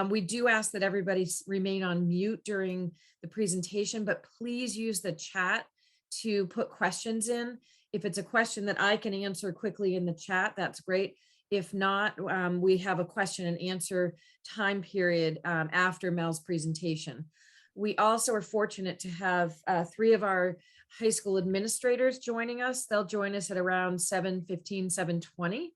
We do ask that everybody remain on mute during the presentation, but please use the chat to put questions in. If it's a question that I can answer quickly in the chat, that's great. If not, we have a question and answer time period after Mel's presentation. We also are fortunate to have 3 of our high school administrators joining us. They'll join us at around 7:15, 7:20.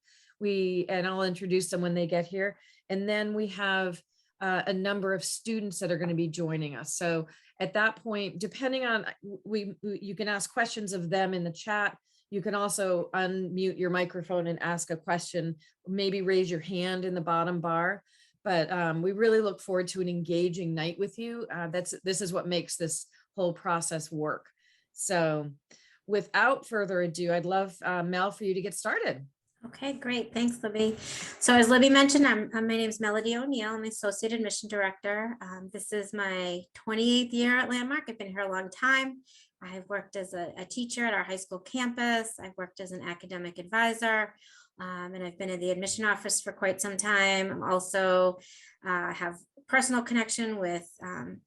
And I'll introduce them when they get here. And then we have a number of students that are going to be joining us. So at that point, depending on, you can ask questions of them in the chat. You can also unmute your microphone and ask a question, maybe raise your hand in the bottom bar. But we really look forward to an engaging night with you. This is what makes this whole process work. So without further ado, I'd love Mel for you to get started. Okay, great. Thanks, Libby. So as Libby mentioned, my name is Melody O'Neill. I'm Associate Admission Director. This is my 28th year at Landmark. I've been here a long time. I've worked as a teacher at our high school campus. I've worked as an academic advisor, and I've been in the admission office for quite some time. I'm also have personal connection with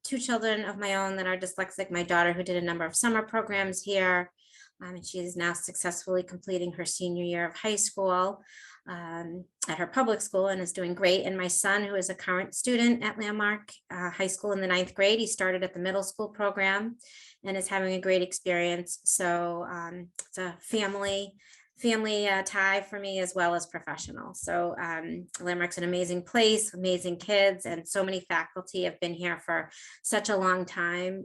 2 children of my own that are dyslexic. My daughter, who did a number of summer programs here, and she is now successfully completing her senior year of high school at her public school and is doing great. And my son, who is a current student at Landmark High School in the 9th grade, he started at the middle school program and is having a great experience. So it's a family tie for me as well as professional. So Landmark's an amazing place, amazing kids, and so many faculty have been here for such a long time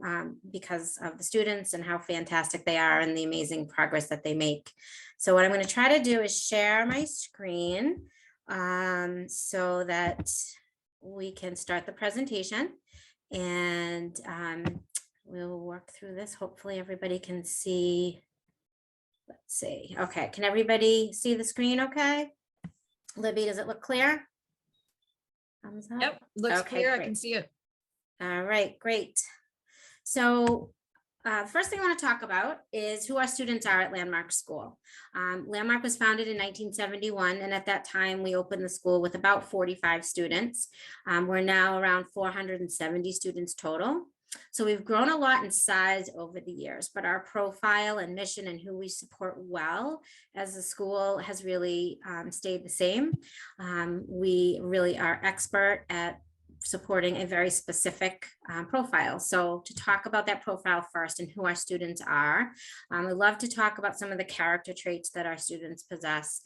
because of the students and how fantastic they are and the amazing progress that they make. So what I'm going to try to do is share my screen so that we can start the presentation, and we'll work through this. Hopefully everybody can see. Let's see. Okay, can everybody see the screen okay? Libby, does it look clear? Thumbs up? Yep, looks clear. Great. I can see it. All right, great. So first thing I want to talk about is who our students are at Landmark School. Landmark was founded in 1971, and at that time we opened the school with about 45 students. We're now around 470 students total. So we've grown a lot in size over the years, but our profile and mission and who we support well as a school has really stayed the same. We really are expert at supporting a very specific profile. So to talk about that profile first and who our students are, we love to talk about some of the character traits that our students possess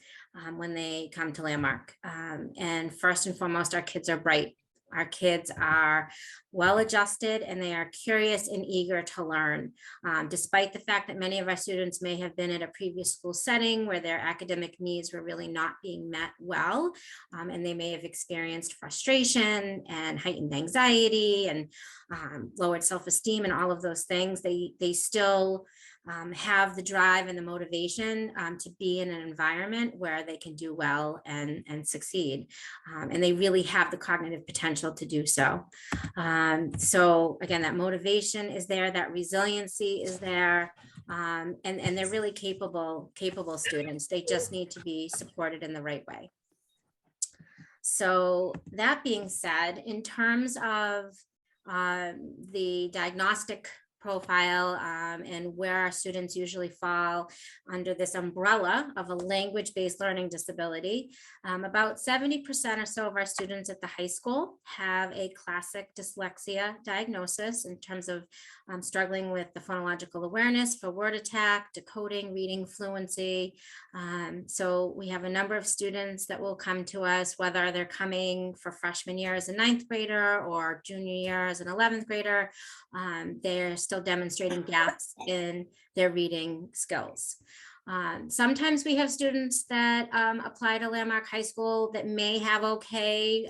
when they come to Landmark. And first and foremost, our kids are bright. Our kids are well-adjusted and they are curious and eager to learn. Despite the fact that many of our students may have been at a previous school setting where their academic needs were really not being met well, and they may have experienced frustration and heightened anxiety and lowered self-esteem and all of those things, they still have the drive and the motivation to be in an environment where they can do well and succeed. And they really have the cognitive potential to do so. So again, that motivation is there, that resiliency is there, and they're really capable students. They just need to be supported in the right way. So that being said, in terms of the diagnostic profile and where our students usually fall under this umbrella of a language-based learning disability. About 70% or so of our students at the high school have a classic dyslexia diagnosis in terms of struggling with the phonological awareness for word attack, decoding, reading fluency. So we have a number of students that will come to us, whether they're coming for freshman year as a 9th grader or junior year as an 11th grader. They're still demonstrating gaps in their reading skills. Sometimes we have students that apply to Landmark High School that may have okay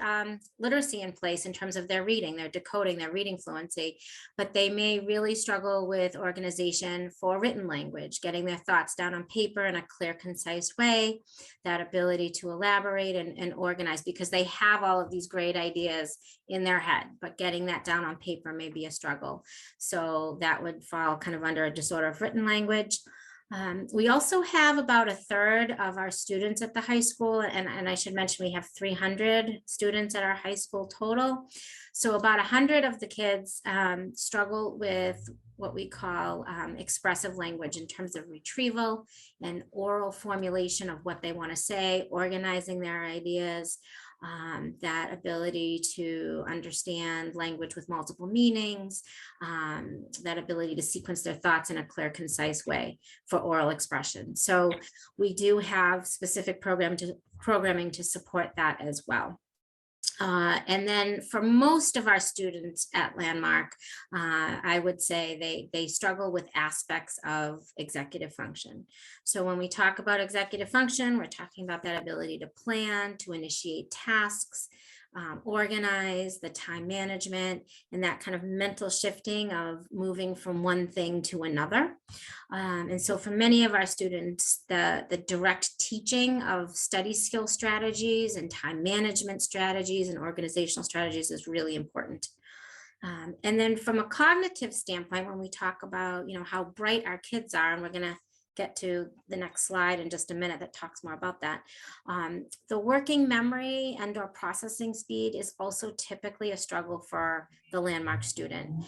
literacy in place in terms of their reading, their decoding, their reading fluency, but they may really struggle with organization for written language, getting their thoughts down on paper in a clear, concise way, that ability to elaborate and organize, because they have all of these great ideas in their head, but getting that down on paper may be a struggle. So that would fall kind of under a disorder of written language. We also have about a third of our students at the high school, and I should mention we have 300 students at our high school total. So about 100 of the kids struggle with what we call expressive language in terms of retrieval and oral formulation of what they want to say, organizing their ideas, that ability to understand language with multiple meanings, that ability to sequence their thoughts in a clear, concise way for oral expression. So we do have specific programming to support that as well. And then for most of our students at Landmark, I would say they struggle with aspects of executive function. So when we talk about executive function, we're talking about that ability to plan, to initiate tasks, organize, the time management, and that kind of mental shifting of moving from one thing to another. And so for many of our students, the direct teaching of study skill strategies and time management strategies and organizational strategies is really important. And then from a cognitive standpoint, when we talk about, how bright our kids are, and we're going to get to the next slide in just a minute that talks more about that. The working memory and or processing speed is also typically a struggle for the Landmark student.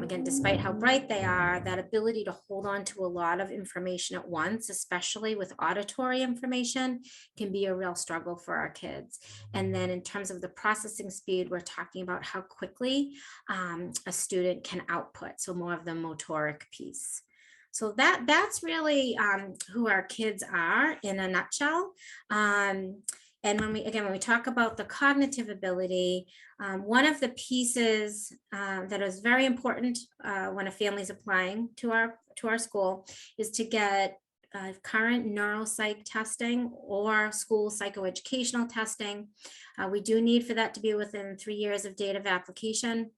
Again, despite how bright they are, that ability to hold on to a lot of information at once, especially with auditory information, can be a real struggle for our kids. And then in terms of the processing speed, we're talking about how quickly a student can output, so more of the motoric piece. So that's really who our kids are in a nutshell. And when we talk about the cognitive ability, one of the pieces that is very important when a family is applying to our school is to get current neuropsych testing or school psychoeducational testing. We do need for that to be within 3 years of date of application.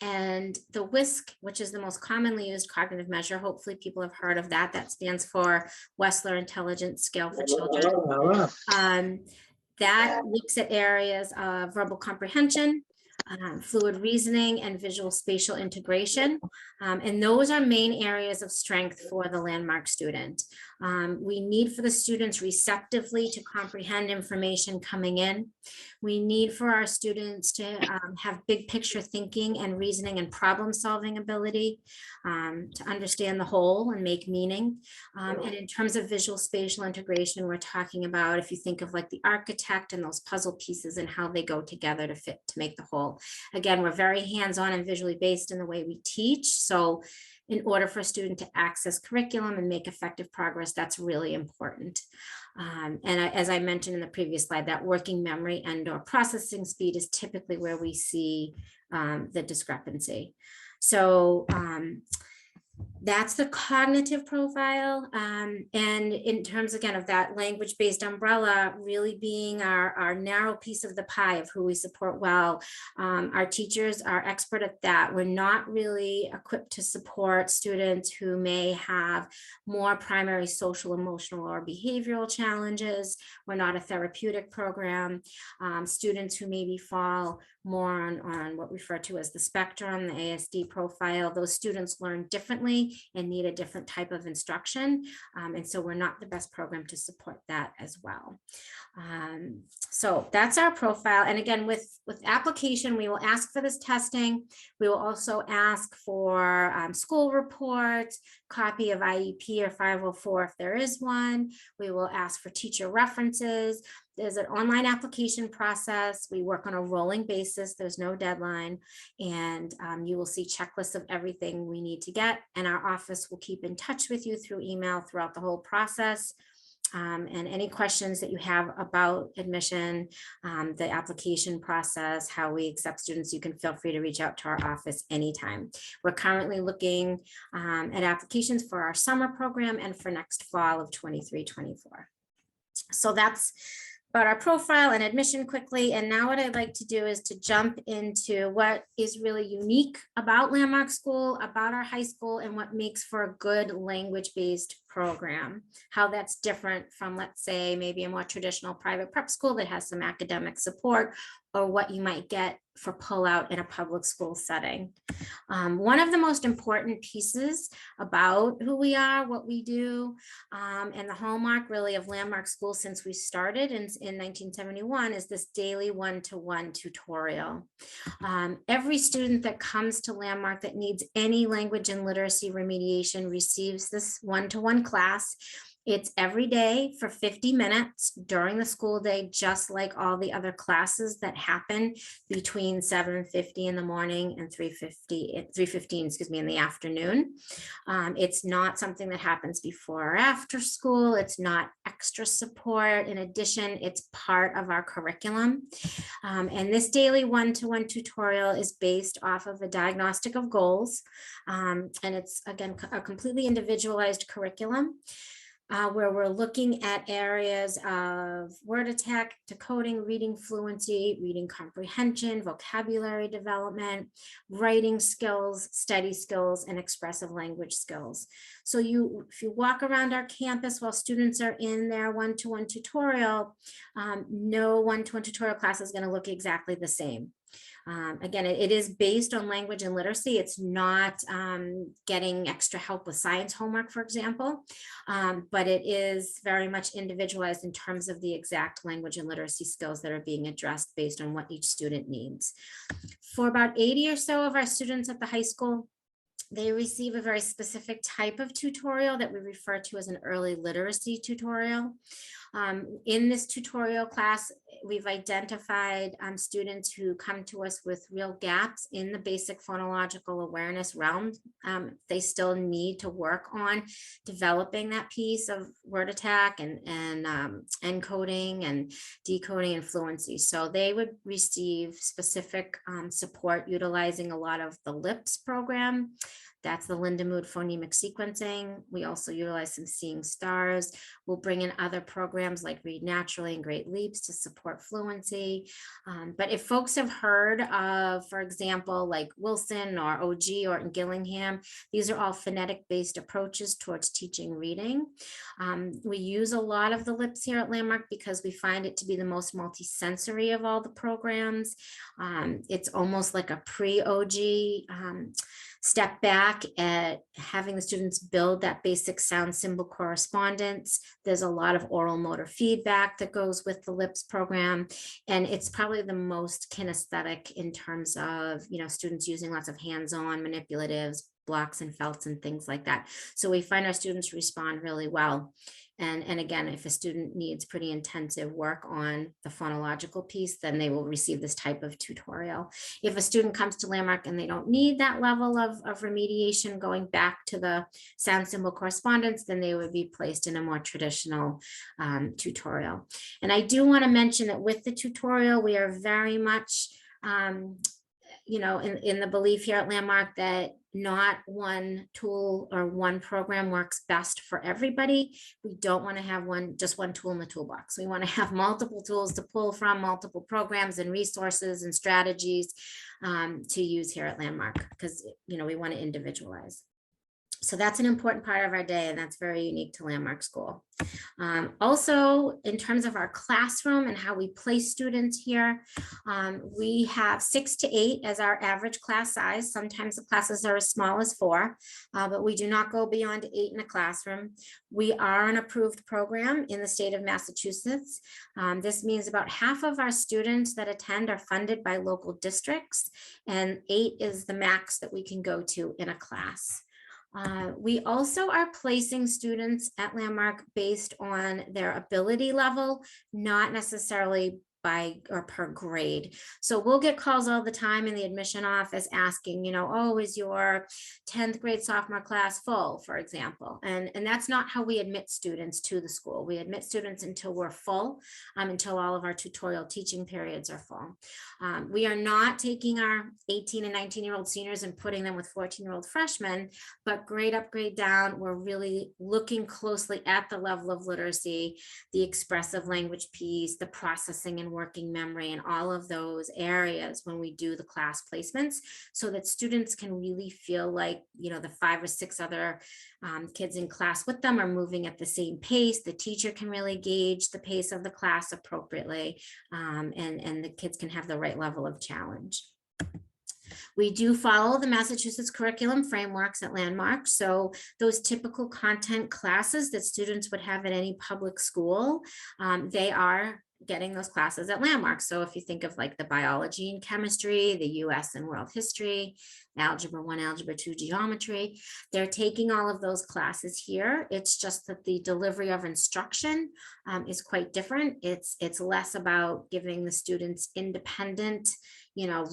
And the WISC, which is the most commonly used cognitive measure, hopefully people have heard of that. That stands for Wessler Intelligence Scale for Children. That looks at areas of verbal comprehension, fluid reasoning, and visual spatial integration. And those are main areas of strength for the Landmark student. We need for the students receptively to comprehend information coming in. We need for our students to have big picture thinking and reasoning and problem solving ability, to understand the whole and make meaning. And in terms of visual spatial integration, we're talking about, if you think of like the architect and those puzzle pieces and how they go together to make the whole. Again, we're very hands-on and visually based in the way we teach. So in order for a student to access curriculum and make effective progress, that's really important. As I mentioned in the previous slide, that working memory and or processing speed is typically where we see the discrepancy. So that's the cognitive profile. And in terms, again, of that language-based umbrella really being our narrow piece of the pie of who we support well. Our teachers are expert at that. We're not really equipped to support students who may have more primary social, emotional, or behavioral challenges. We're not a therapeutic program. Students who maybe fall more on what we refer to as the spectrum, the ASD profile, those students learn differently and need a different type of instruction. And so we're not the best program to support that as well. So that's our profile. And again, with application, we will ask for this testing. We will also ask for school reports, copy of IEP or 504 if there is one. We will ask for teacher references. There's an online application process. We work on a rolling basis. There's no deadline. And you will see checklists of everything we need to get. And our office will keep in touch with you through email throughout the whole process. And any questions that you have about admission, the application process, how we accept students, you can feel free to reach out to our office anytime. We're currently looking at applications for our summer program and for next fall of 23-24. So that's about our profile and admission quickly. And now what I'd like to do is to jump into what is really unique about Landmark School, about our high school, and what makes for a good language-based program, how that's different from, let's say, maybe a more traditional private prep school that has some academic support, or what you might get for pullout in a public school setting. One of the most important pieces about who we are, what we do, and the hallmark really of Landmark School since we started in 1971 is this daily one-to-one tutorial. Every student that comes to Landmark that needs any language and literacy remediation receives this one-to-one class. It's every day for 50 minutes during the school day, just like all the other classes that happen between 7:50 in the morning and 3:15, excuse me, in the afternoon. It's not something that happens before or after school. It's not extra support. In addition, it's part of our curriculum. And this daily one-to-one tutorial is based off of a diagnostic of goals. And it's, again, a completely individualized curriculum. Where we're looking at areas of word attack, decoding, reading fluency, reading comprehension, vocabulary development, writing skills, study skills, and expressive language skills. So if you walk around our campus while students are in their one-to-one tutorial, no one-to-one tutorial class is going to look exactly the same. Again, it is based on language and literacy. It's not getting extra help with science homework, for example, but it is very much individualized in terms of the exact language and literacy skills that are being addressed based on what each student needs. For about 80 or so of our students at the high school, they receive a very specific type of tutorial that we refer to as an early literacy tutorial. In this tutorial class, we've identified students who come to us with real gaps in the basic phonological awareness realm. They still need to work on developing that piece of word attack and encoding and decoding and fluency. So they would receive specific support utilizing a lot of the LIPS program. That's the Lindemood phonemic sequencing. We also utilize some Seeing Stars. We'll bring in other programs like Read Naturally and Great Leaps to support fluency. But if folks have heard of, for example, like Wilson or OG or Gillingham, these are all phonetic-based approaches towards teaching reading. We use a lot of the LIPS here at Landmark because we find it to be the most multisensory of all the programs. It's almost like a pre-OG step back at having the students build that basic sound symbol correspondence. There's a lot of oral motor feedback that goes with the LIPS program. And it's probably the most kinesthetic in terms of, students using lots of hands-on manipulatives, blocks and felts and things like that. So we find our students respond really well. And again, if a student needs pretty intensive work on the phonological piece, then they will receive this type of tutorial. If a student comes to Landmark and they don't need that level of remediation going back to the sound symbol correspondence, then they would be placed in a more traditional tutorial. And I do want to mention that with the tutorial, we are very much in the belief here at Landmark that not one tool or one program works best for everybody. We don't want to have just one tool in the toolbox. We want to have multiple tools to pull from, multiple programs and resources and strategies to use here at Landmark because, we want to individualize. So that's an important part of our day, and that's very unique to Landmark School. Also, in terms of our classroom and how we place students here, we have 6 to 8 as our average class size. Sometimes the classes are as small as 4, but we do not go beyond 8 in a classroom. We are an approved program in the state of Massachusetts. This means about half of our students that attend are funded by local districts, and 8 is the max that we can go to in a class. We also are placing students at Landmark based on their ability level, not necessarily by or per grade. So we'll get calls all the time in the admission office asking, is your 10th grade sophomore class full, for example? And that's not how we admit students to the school. We admit students until we're full, until all of our tutorial teaching periods are full. We are not taking our 18 and 19-year-old seniors and putting them with 14-year-old freshmen, but grade up, grade down, we're really looking closely at the level of literacy, the expressive language piece, the processing and and working memory and all of those areas when we do the class placements, so that students can really feel like, the 5 or 6 other kids in class with them are moving at the same pace. The teacher can really gauge the pace of the class appropriately, and the kids can have the right level of challenge. We do follow the Massachusetts curriculum frameworks at Landmark. So those typical content classes that students would have at any public school, they are getting those classes at Landmark. So if you think of like the biology and chemistry, the US and world history, algebra 1, algebra 2, geometry, they're taking all of those classes here. It's just that the delivery of instruction is quite different. It's less about giving the students independent,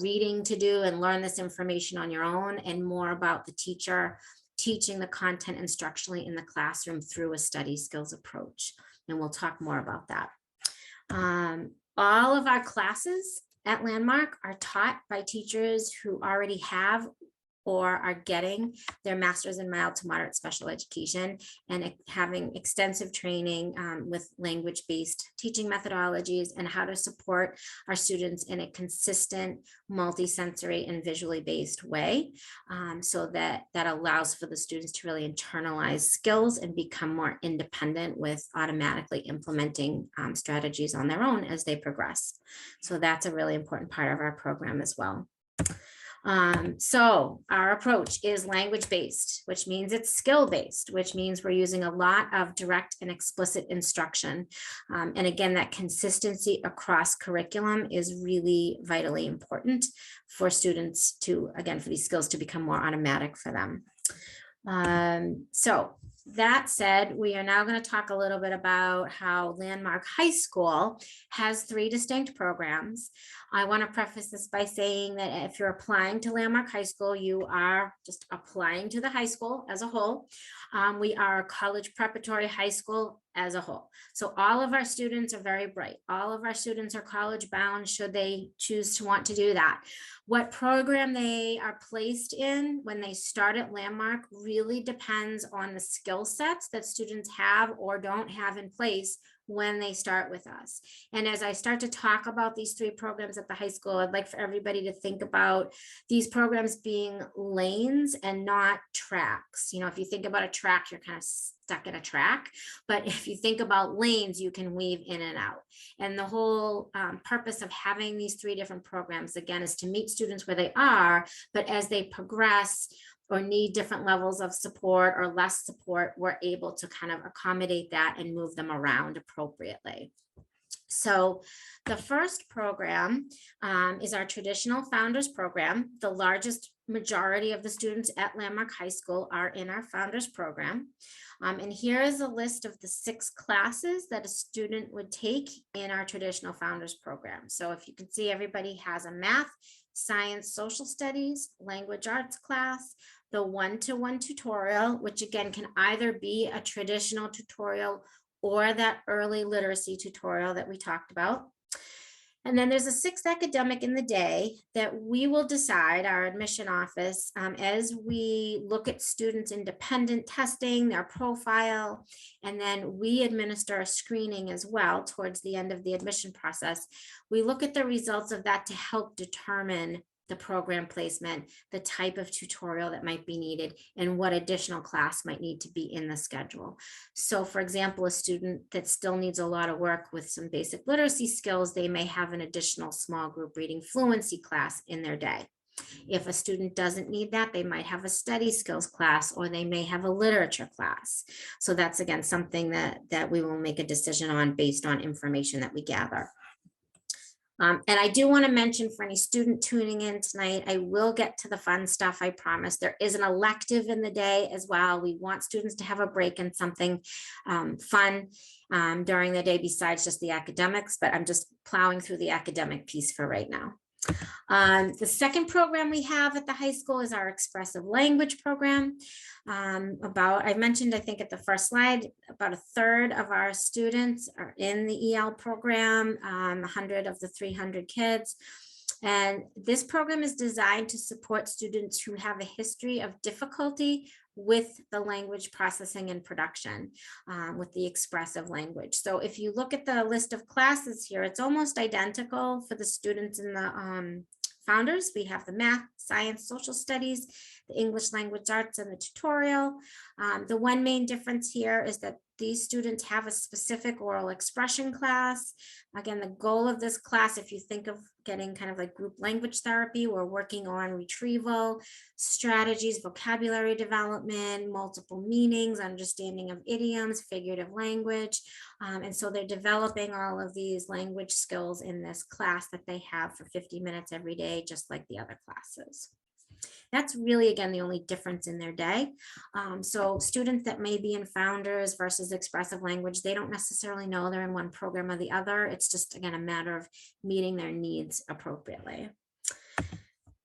reading to do and learn this information on your own, and more about the teacher teaching the content instructionally in the classroom through a study skills approach. And we'll talk more about that. All of our classes at Landmark are taught by teachers who already have or are getting their master's in mild to moderate special education and having extensive training with language-based teaching methodologies and how to support our students in a consistent, multisensory and visually based way, so that allows for the students to really internalize skills and become more independent with automatically implementing strategies on their own as they progress. So that's a really important part of our program as well. So our approach is language-based, which means it's skill-based, which means we're using a lot of direct and explicit instruction. And again, that consistency across curriculum is really vitally important for students to, again, for these skills to become more automatic for them. So that said, we are now going to talk a little bit about how Landmark High School has 3 distinct programs. I want to preface this by saying that if you're applying to Landmark High School, you are just applying to the high school as a whole. We are a college preparatory high school as a whole. So all of our students are very bright. All of our students are college bound should they choose to want to do that. What program they are placed in when they start at Landmark really depends on the skill sets that students have or don't have in place when they start with us. And as I start to talk about these 3 programs at the high school, I'd like for everybody to think about these programs being lanes and not tracks. If you think about a track, you're kind of stuck in a track. But if you think about lanes, you can weave in and out. And the whole purpose of having these 3 different programs, again, is to meet students where they are, but as they progress or need different levels of support or less support, we're able to kind of accommodate that and move them around appropriately. So the first program is our traditional Founders Program. The largest majority of the students at Landmark High School are in our Founders Program. And here is a list of the 6 classes that a student would take in our traditional Founders Program. So if you can see, everybody has a math, science, social studies, language arts class, the one-to-one tutorial, which again can either be a traditional tutorial or that early literacy tutorial that we talked about. And then there's a 6th academic in the day that we will decide, our admission office, as we look at students' independent testing, their profile, and then we administer a screening as well towards the end of the admission process. We look at the results of that to help determine the program placement, the type of tutorial that might be needed, and what additional class might need to be in the schedule. So for example, a student that still needs a lot of work with some basic literacy skills, they may have an additional small group reading fluency class in their day. If a student doesn't need that, they might have a study skills class, or they may have a literature class. So that's, again, something that we will make a decision on based on information that we gather. And I do want to mention, for any student tuning in tonight, I will get to the fun stuff, I promise. There is an elective in the day as well. We want students to have a break and something fun during the day besides just the academics, but I'm just plowing through the academic piece for right now. The second program we have at the high school is our expressive language program. I mentioned, I think at the first slide, about 1/3 of our students are in the EL program, 100 of the 300 kids. And this program is designed to support students who have a history of difficulty with the language processing and production, with the expressive language. So if you look at the list of classes here, it's almost identical for the students in the founders. We have the math, science, social studies, the English language arts, and the tutorial. The one main difference here is that these students have a specific oral expression class. Again, the goal of this class, if you think of getting kind of like group language therapy, we're working on retrieval strategies, vocabulary development, multiple meanings, understanding of idioms, figurative language. And so they're developing all of these language skills in this class that they have for 50 minutes every day, just like the other classes. That's really, again, the only difference in their day. So students that may be in founders versus expressive language, they don't necessarily know they're in one program or the other. It's just, again, a matter of meeting their needs appropriately.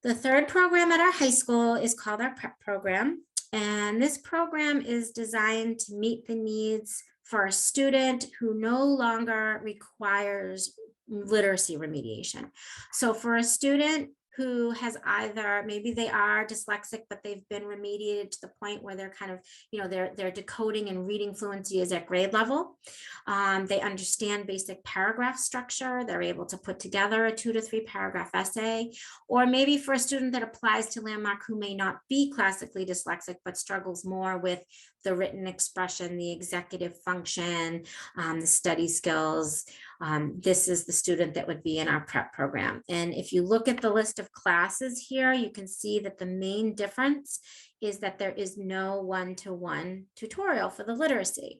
The third program at our high school is called our prep program. And this program is designed to meet the needs for a student who no longer requires literacy remediation. So for a student who has either, maybe they are dyslexic, but they've been remediated to the point where they're kind of, their decoding and reading fluency is at grade level. They understand basic paragraph structure. They're able to put together a 2 to 3 paragraph essay. Or maybe for a student that applies to Landmark who may not be classically dyslexic, but struggles more with the written expression, the executive function, the study skills. This is the student that would be in our prep program. And if you look at the list of classes here, you can see that the main difference is that there is no one-to-one tutorial for the literacy,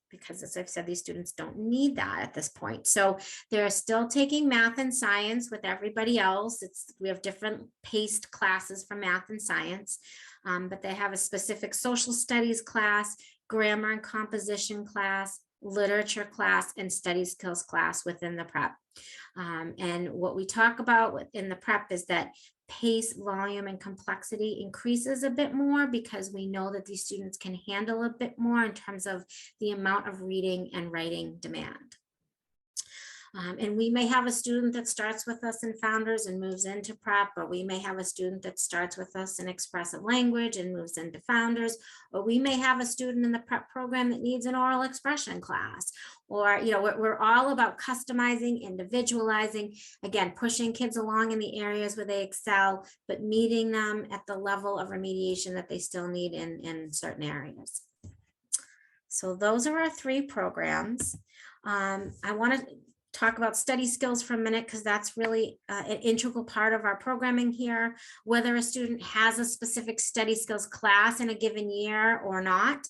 because as I've said, these students don't need that at this point. So they're still taking math and science with everybody else. We have different paced classes for math and science, but they have a specific social studies class, grammar and composition class, literature class, and study skills class within the prep. And what we talk about within the prep is that pace, volume, and complexity increases a bit more because we know that these students can handle a bit more in terms of the amount of reading and writing demand. And we may have a student that starts with us in founders and moves into prep, or we may have a student that starts with us in expressive language and moves into founders, or we may have a student in the prep program that needs an oral expression class. Or, we're all about customizing, individualizing, again, pushing kids along in the areas where they excel, but meeting them at the level of remediation that they still need in certain areas. So those are our 3 programs. I want to talk about study skills for a minute, because that's really an integral part of our programming here. Whether a student has a specific study skills class in a given year or not,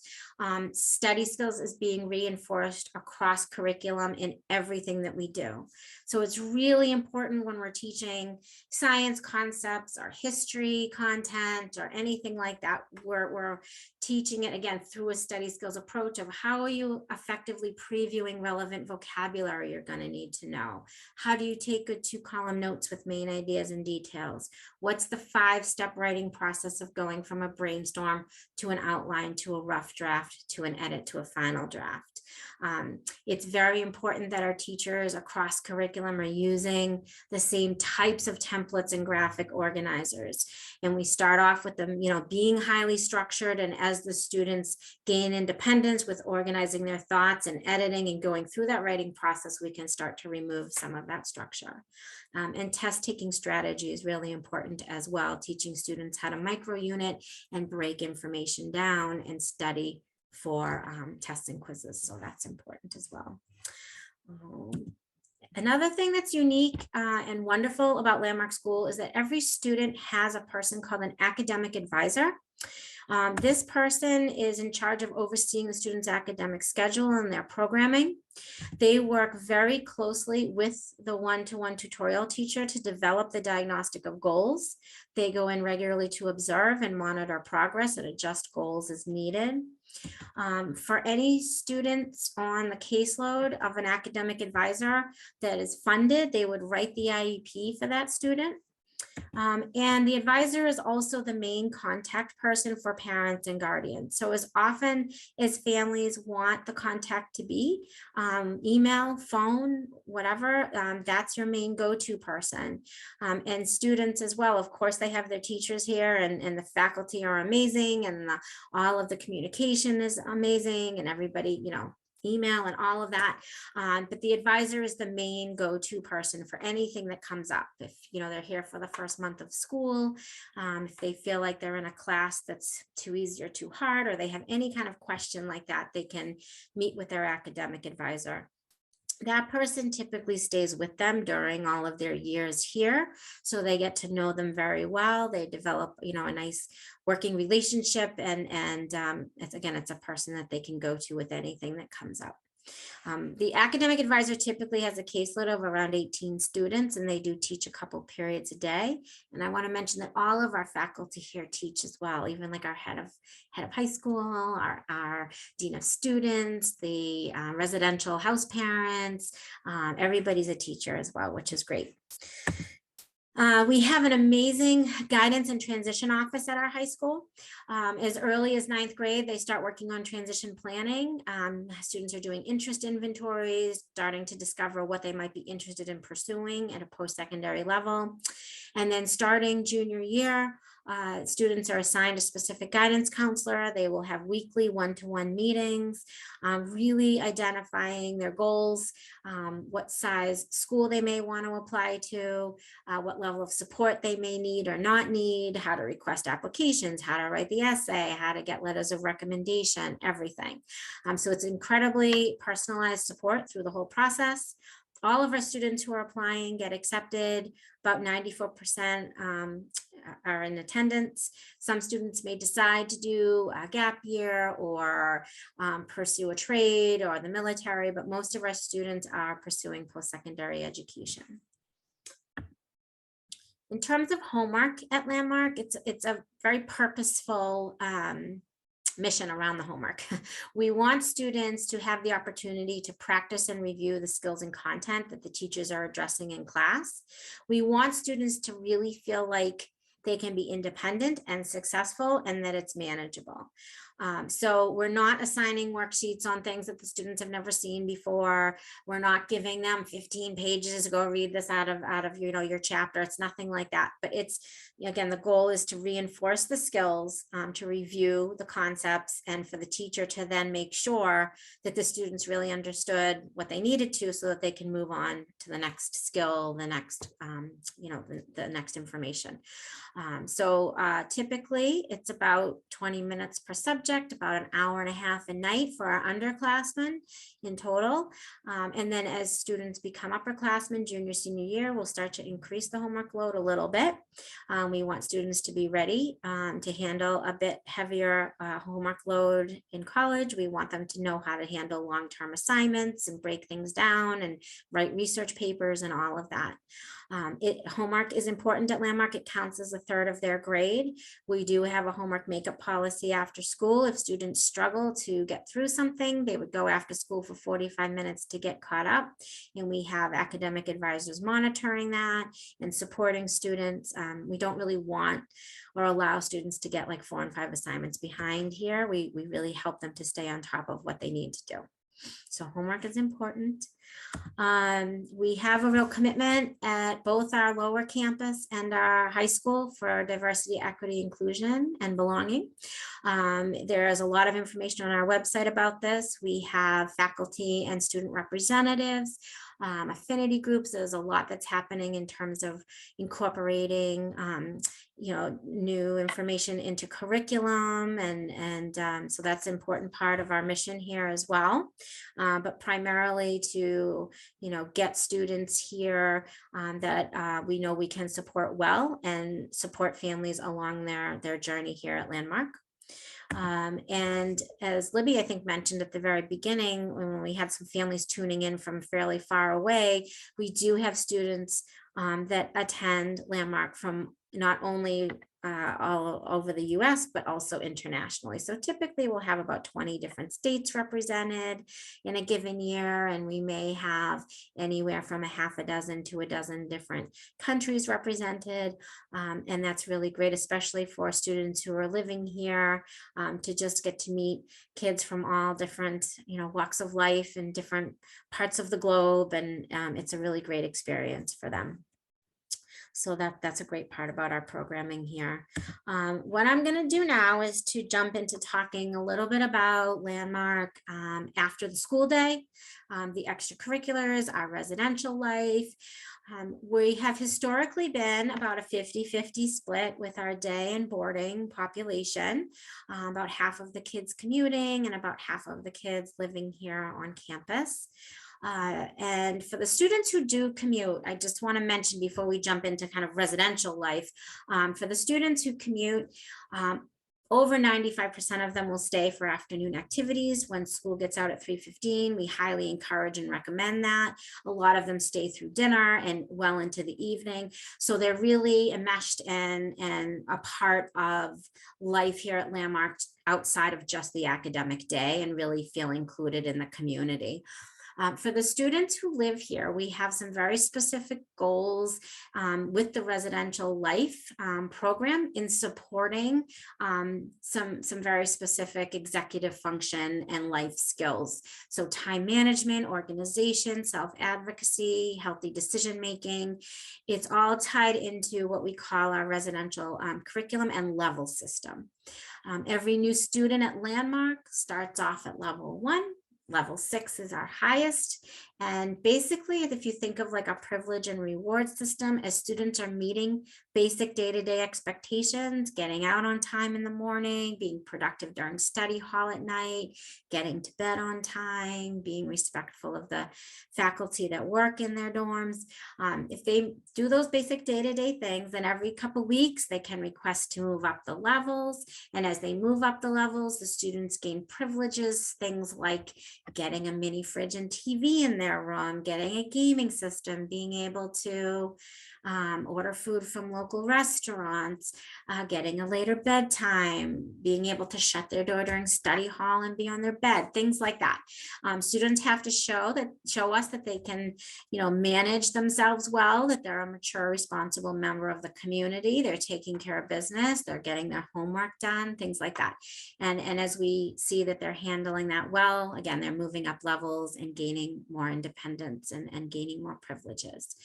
study skills is being reinforced across curriculum in everything that we do. So it's really important when we're teaching science concepts or history content or anything like that, we're teaching it again through a study skills approach of how are you effectively previewing relevant vocabulary you're going to need to know. How do you take good 2-column notes with main ideas and details? What's the 5-step writing process of going from a brainstorm to an outline to a rough draft to an edit to a final draft? It's very important that our teachers across curriculum are using the same types of templates and graphic organizers. And we start off with them, being highly structured, and as the students gain independence with organizing their thoughts and editing and going through that writing process, we can start to remove some of that structure. And test taking strategy is really important as well, teaching students how to micro unit and break information down and study for tests and quizzes. So that's important as well. Another thing that's unique and wonderful about Landmark School is that every student has a person called an academic advisor. This person is in charge of overseeing the student's academic schedule and their programming. They work very closely with the one-to-one tutorial teacher to develop the diagnostic of goals. They go in regularly to observe and monitor progress and adjust goals as needed. For any students on the caseload of an academic advisor that is funded, they would write the IEP for that student. And the advisor is also the main contact person for parents and guardians. So as often as families want the contact to be, email, phone, whatever, that's your main go-to person. And students as well, of course, they have their teachers here, and the faculty are amazing, and all of the communication is amazing, and everybody, email and all of that. But the advisor is the main go-to person for anything that comes up. If they're here for the first month of school, if they feel like they're in a class that's too easy or too hard, or they have any kind of question like that, they can meet with their academic advisor. That person typically stays with them during all of their years here, so they get to know them very well. They develop, a nice working relationship, and it's a person that they can go to with anything that comes up. The academic advisor typically has a caseload of around 18 students, and they do teach a couple periods a day. And I want to mention that all of our faculty here teach as well, even like our head of high school, our dean of students, the residential house parents, everybody's a teacher as well, which is great. We have an amazing guidance and transition office at our high school. As early as 9th grade, they start working on transition planning. Students are doing interest inventories, starting to discover what they might be interested in pursuing at a post-secondary level. And then starting junior year, students are assigned a specific guidance counselor. They will have weekly one-to-one meetings, really identifying their goals, what size school they may want to apply to, what level of support they may need or not need, how to request applications, how to write the essay, how to get letters of recommendation, everything. So it's incredibly personalized support through the whole process. All of our students who are applying get accepted. About 94% are in attendance. Some students may decide to do a gap year or pursue a trade or the military, but most of our students are pursuing post-secondary education. In terms of homework at Landmark, it's a very purposeful mission around the homework. We want students to have the opportunity to practice and review the skills and content that the teachers are addressing in class. We want students to really feel like they can be independent and successful, and that it's manageable. So we're not assigning worksheets on things that the students have never seen before. We're not giving them 15 pages to go read this out of your chapter. It's nothing like that. But it's, again, the goal is to reinforce the skills, to review the concepts, and for the teacher to then make sure that the students really understood what they needed to, so that they can move on to the next skill, the next, the next information. So typically it's about 20 minutes per subject, about an hour and a half a night for our underclassmen in total. And then as students become upperclassmen, junior, senior year, we'll start to increase the homework load a little bit. We want students to be ready to handle a bit heavier homework load in college. We want them to know how to handle long-term assignments and break things down and write research papers and all of that. Homework is important at Landmark. It counts as a third of their grade. We do have a homework makeup policy after school. If students struggle to get through something, they would go after school for 45 minutes to get caught up. And we have academic advisors monitoring that and supporting students. We don't really want or allow students to get like 4 and 5 assignments behind here. We really help them to stay on top of what they need to do. So homework is important. We have a real commitment at both our lower campus and our high school for diversity, equity, inclusion, and belonging. There is a lot of information on our website about this. We have faculty and student representatives, affinity groups. There's a lot that's happening in terms of incorporating new information into curriculum, and so that's an important part of our mission here as well. But primarily to get students here that we know we can support well, and support families along their journey here at Landmark. And as Libby, I think, mentioned at the very beginning, when we had some families tuning in from fairly far away, we do have students that attend Landmark from not only all over the US, but also internationally. So typically we'll have about 20 different states represented in a given year, and we may have anywhere from a half a dozen to a dozen different countries represented. And that's really great, especially for students who are living here, to just get to meet kids from all different, walks of life and different parts of the globe. And it's a really great experience for them. So that's a great part about our programming here. What I'm going to do now is to jump into talking a little bit about Landmark after the school day, the extracurriculars, our residential life. We have historically been about a 50-50 split with our day and boarding population, about half of the kids commuting and about half of the kids living here on campus. And for the students who do commute, I just want to mention before we jump into kind of residential life, for the students who commute, over 95% of them will stay for afternoon activities when school gets out at 3:15. We highly encourage and recommend that. A lot of them stay through dinner and well into the evening. So they're really enmeshed and a part of life here at Landmark outside of just the academic day, and really feel included in the community. For the students who live here, we have some very specific goals with the residential life program in supporting some very specific executive function and life skills. So time management, organization, self-advocacy, healthy decision-making. It's all tied into what we call our residential curriculum and level system. Every new student at Landmark starts off at level 1. Level 6 is our highest. And basically, if you think of like a privilege and reward system, as students are meeting basic day-to-day expectations, getting out on time in the morning, being productive during study hall at night, getting to bed on time, being respectful of the faculty that work in their dorms. If they do those basic day-to-day things, then every couple of weeks, they can request to move up the levels. And as they move up the levels, the students gain privileges, things like getting a mini fridge and TV in their room, getting a gaming system, being able to order food from local restaurants, getting a later bedtime, being able to shut their door during study hall and be on their bed, things like that. Students have to show us that they can, manage themselves well, that they're a mature, responsible member of the community. They're taking care of business. They're getting their homework done, things like that. And as we see that they're handling that well, again, they're moving up levels and gaining more independence and gaining more privileges.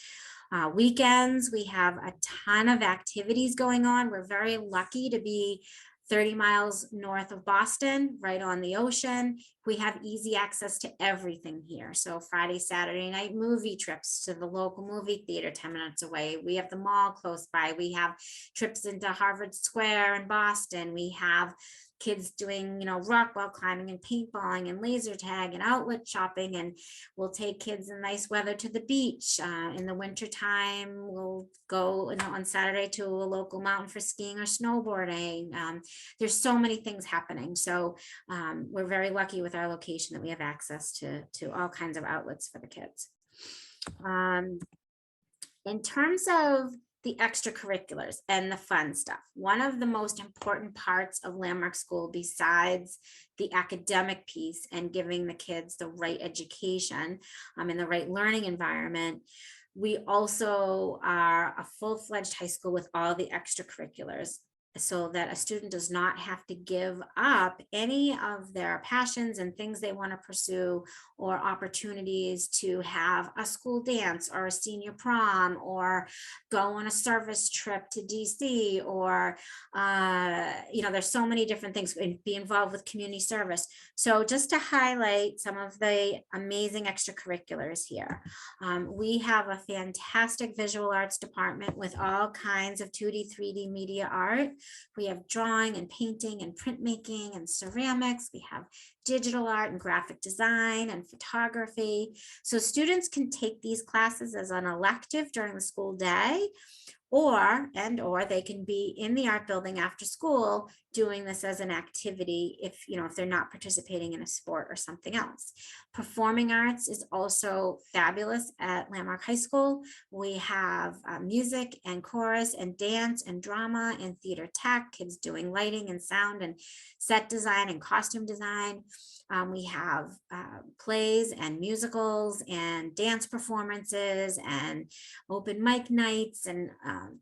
Weekends, we have a ton of activities going on. We're very lucky to be 30 miles north of Boston, right on the ocean. We have easy access to everything here. So Friday, Saturday night movie trips to the local movie theater 10 minutes away. We have the mall close by. We have trips into Harvard Square in Boston. We have kids doing, rock wall climbing and paintballing and laser tag and outlet shopping. And we'll take kids in nice weather to the beach. In the winter time, we'll go on Saturday to a local mountain for skiing or snowboarding. There's so many things happening. So we're very lucky with our location that we have access to all kinds of outlets for the kids. In terms of the extracurriculars and the fun stuff, one of the most important parts of Landmark School, besides the academic piece and giving the kids the right education in the right learning environment, we also are a full-fledged high school with all the extracurriculars, so that a student does not have to give up any of their passions and things they want to pursue, or opportunities to have a school dance or a senior prom, or go on a service trip to DC, or there's so many different things, and be involved with community service. So just to highlight some of the amazing extracurriculars here, we have a fantastic visual arts department with all kinds of 2D, 3D media art. We have drawing and painting and printmaking and ceramics. We have digital art and graphic design and photography. So students can take these classes as an elective during the school day, or they can be in the art building after school doing this as an activity if they're not participating in a sport or something else. Performing arts is also fabulous at Landmark High School. We have music and chorus and dance and drama and theater tech, kids doing lighting and sound and set design and costume design. We have plays and musicals and dance performances and open mic nights and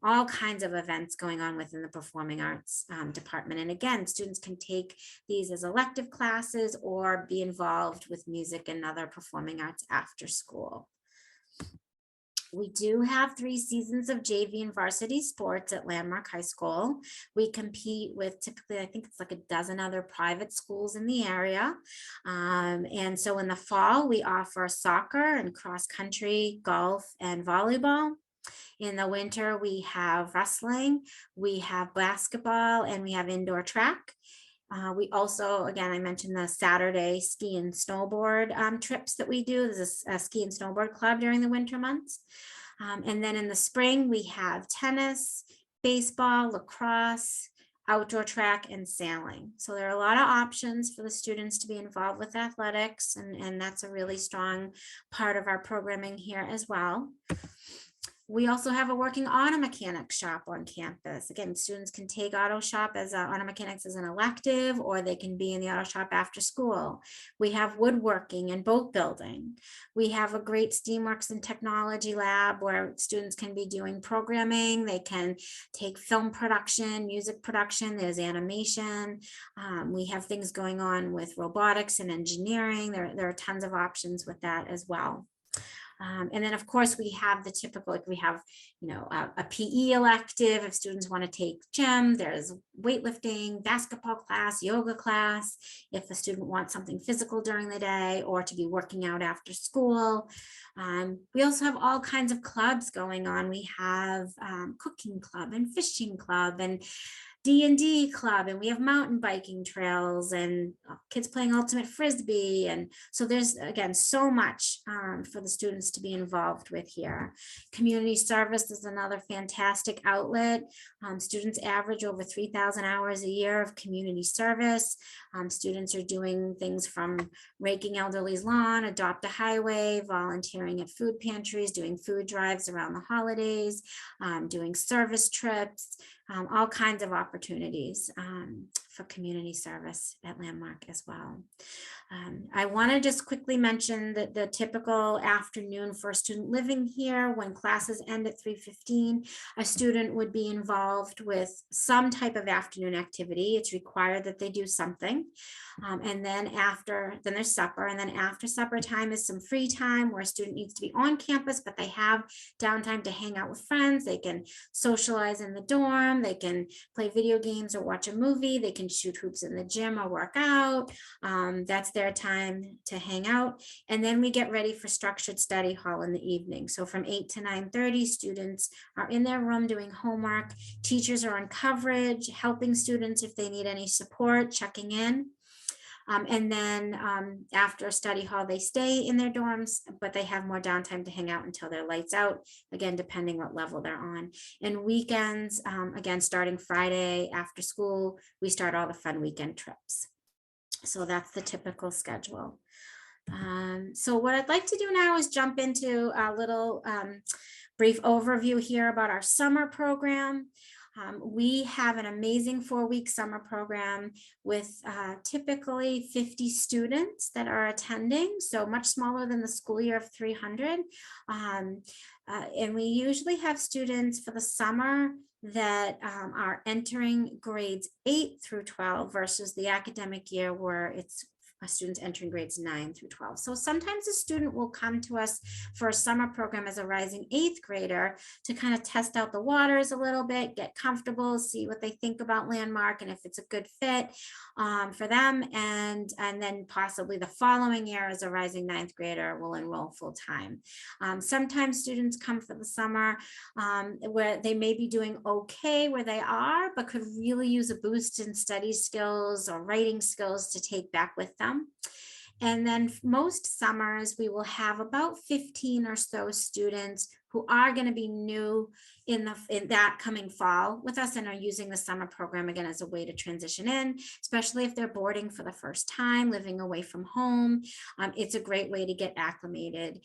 all kinds of events going on within the performing arts department. And again, students can take these as elective classes or be involved with music and other performing arts after school. We do have 3 seasons of JV and varsity sports at Landmark High School. We compete with typically, I think it's like a dozen other private schools in the area. And so in the fall, we offer soccer and cross country, golf, and volleyball. In the winter, we have wrestling, we have basketball, and we have indoor track. We also, again, I mentioned the Saturday ski and snowboard trips that we do. There's a ski and snowboard club during the winter months. And then in the spring, we have tennis, baseball, lacrosse, outdoor track, and sailing. So there are a lot of options for the students to be involved with athletics, and that's a really strong part of our programming here as well. We also have a working auto mechanics shop on campus. Again, students can take auto mechanics as an elective, or they can be in the auto shop after school. We have woodworking and boat building. We have a great Steamworks and technology lab where students can be doing programming. They can take film production, music production, there's animation. We have things going on with robotics and engineering. There are tons of options with that as well. And then, of course, we have the typical, like we have, a PE elective if students want to take gym. There's weightlifting, basketball class, yoga class, if a student wants something physical during the day or to be working out after school. We also have all kinds of clubs going on. We have cooking club and fishing club and D&D club, and we have mountain biking trails and kids playing ultimate frisbee. And so there's, again, so much for the students to be involved with here. Community service is another fantastic outlet. Students average over 3,000 hours a year of community service. Students are doing things from raking elderly's lawn, adopt a highway, volunteering at food pantries, doing food drives around the holidays, doing service trips, all kinds of opportunities for community service at Landmark as well. I want to just quickly mention that the typical afternoon for a student living here, when classes end at 3:15, a student would be involved with some type of afternoon activity. It's required that they do something. And then there's supper. And then after supper time is some free time where a student needs to be on campus, but they have downtime to hang out with friends. They can socialize in the dorm. They can play video games or watch a movie. They can shoot hoops in the gym or work out. That's their time to hang out. And then we get ready for structured study hall in the evening. So from 8 to 9:30, students are in their room doing homework. Teachers are on coverage, helping students if they need any support, checking in. And then after study hall, they stay in their dorms, but they have more downtime to hang out until their lights out, again, depending what level they're on. And weekends, again, starting Friday after school, we start all the fun weekend trips. So that's the typical schedule. So what I'd like to do now is jump into a little brief overview here about our summer program. We have an amazing 4-week summer program with typically 50 students that are attending, so much smaller than the school year of 300. And we usually have students for the summer that are entering grades 8 through 12 versus the academic year where it's students entering grades 9 through 12. So sometimes a student will come to us for a summer program as a rising 8th grader to kind of test out the waters a little bit, get comfortable, see what they think about Landmark and if it's a good fit for them. And then possibly the following year as a rising 9th grader will enroll full time. Sometimes students come for the summer where they may be doing okay where they are, but could really use a boost in study skills or writing skills to take back with them. program. And then most summers, we will have about 15 or so students who are going to be new in that coming fall with us and are using the summer program again as a way to transition in, especially if they're boarding for the first time, living away from home. It's a great way to get acclimated.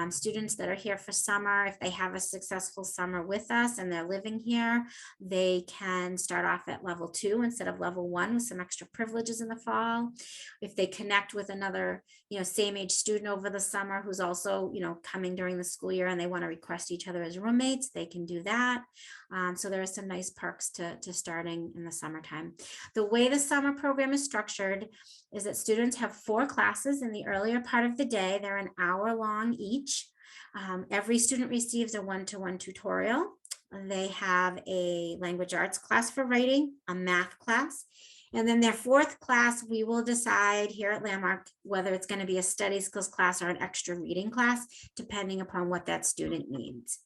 Students that are here for summer, if they have a successful summer with us and they're living here, they can start off at level 2 instead of level 1 with some extra privileges in the fall. If they connect with another, same age student over the summer who's also, coming during the school year and they want to request each other as roommates, they can do that. So there are some nice perks to starting in the summertime. The way the summer program is structured is that students have 4 classes in the earlier part of the day. They're an hour long each. Every student receives a 1-to-1 tutorial. They have a language arts class for writing, a math class, and then their 4th class, we will decide here at Landmark whether it's going to be a study skills class or an extra reading class, depending upon what that student needs.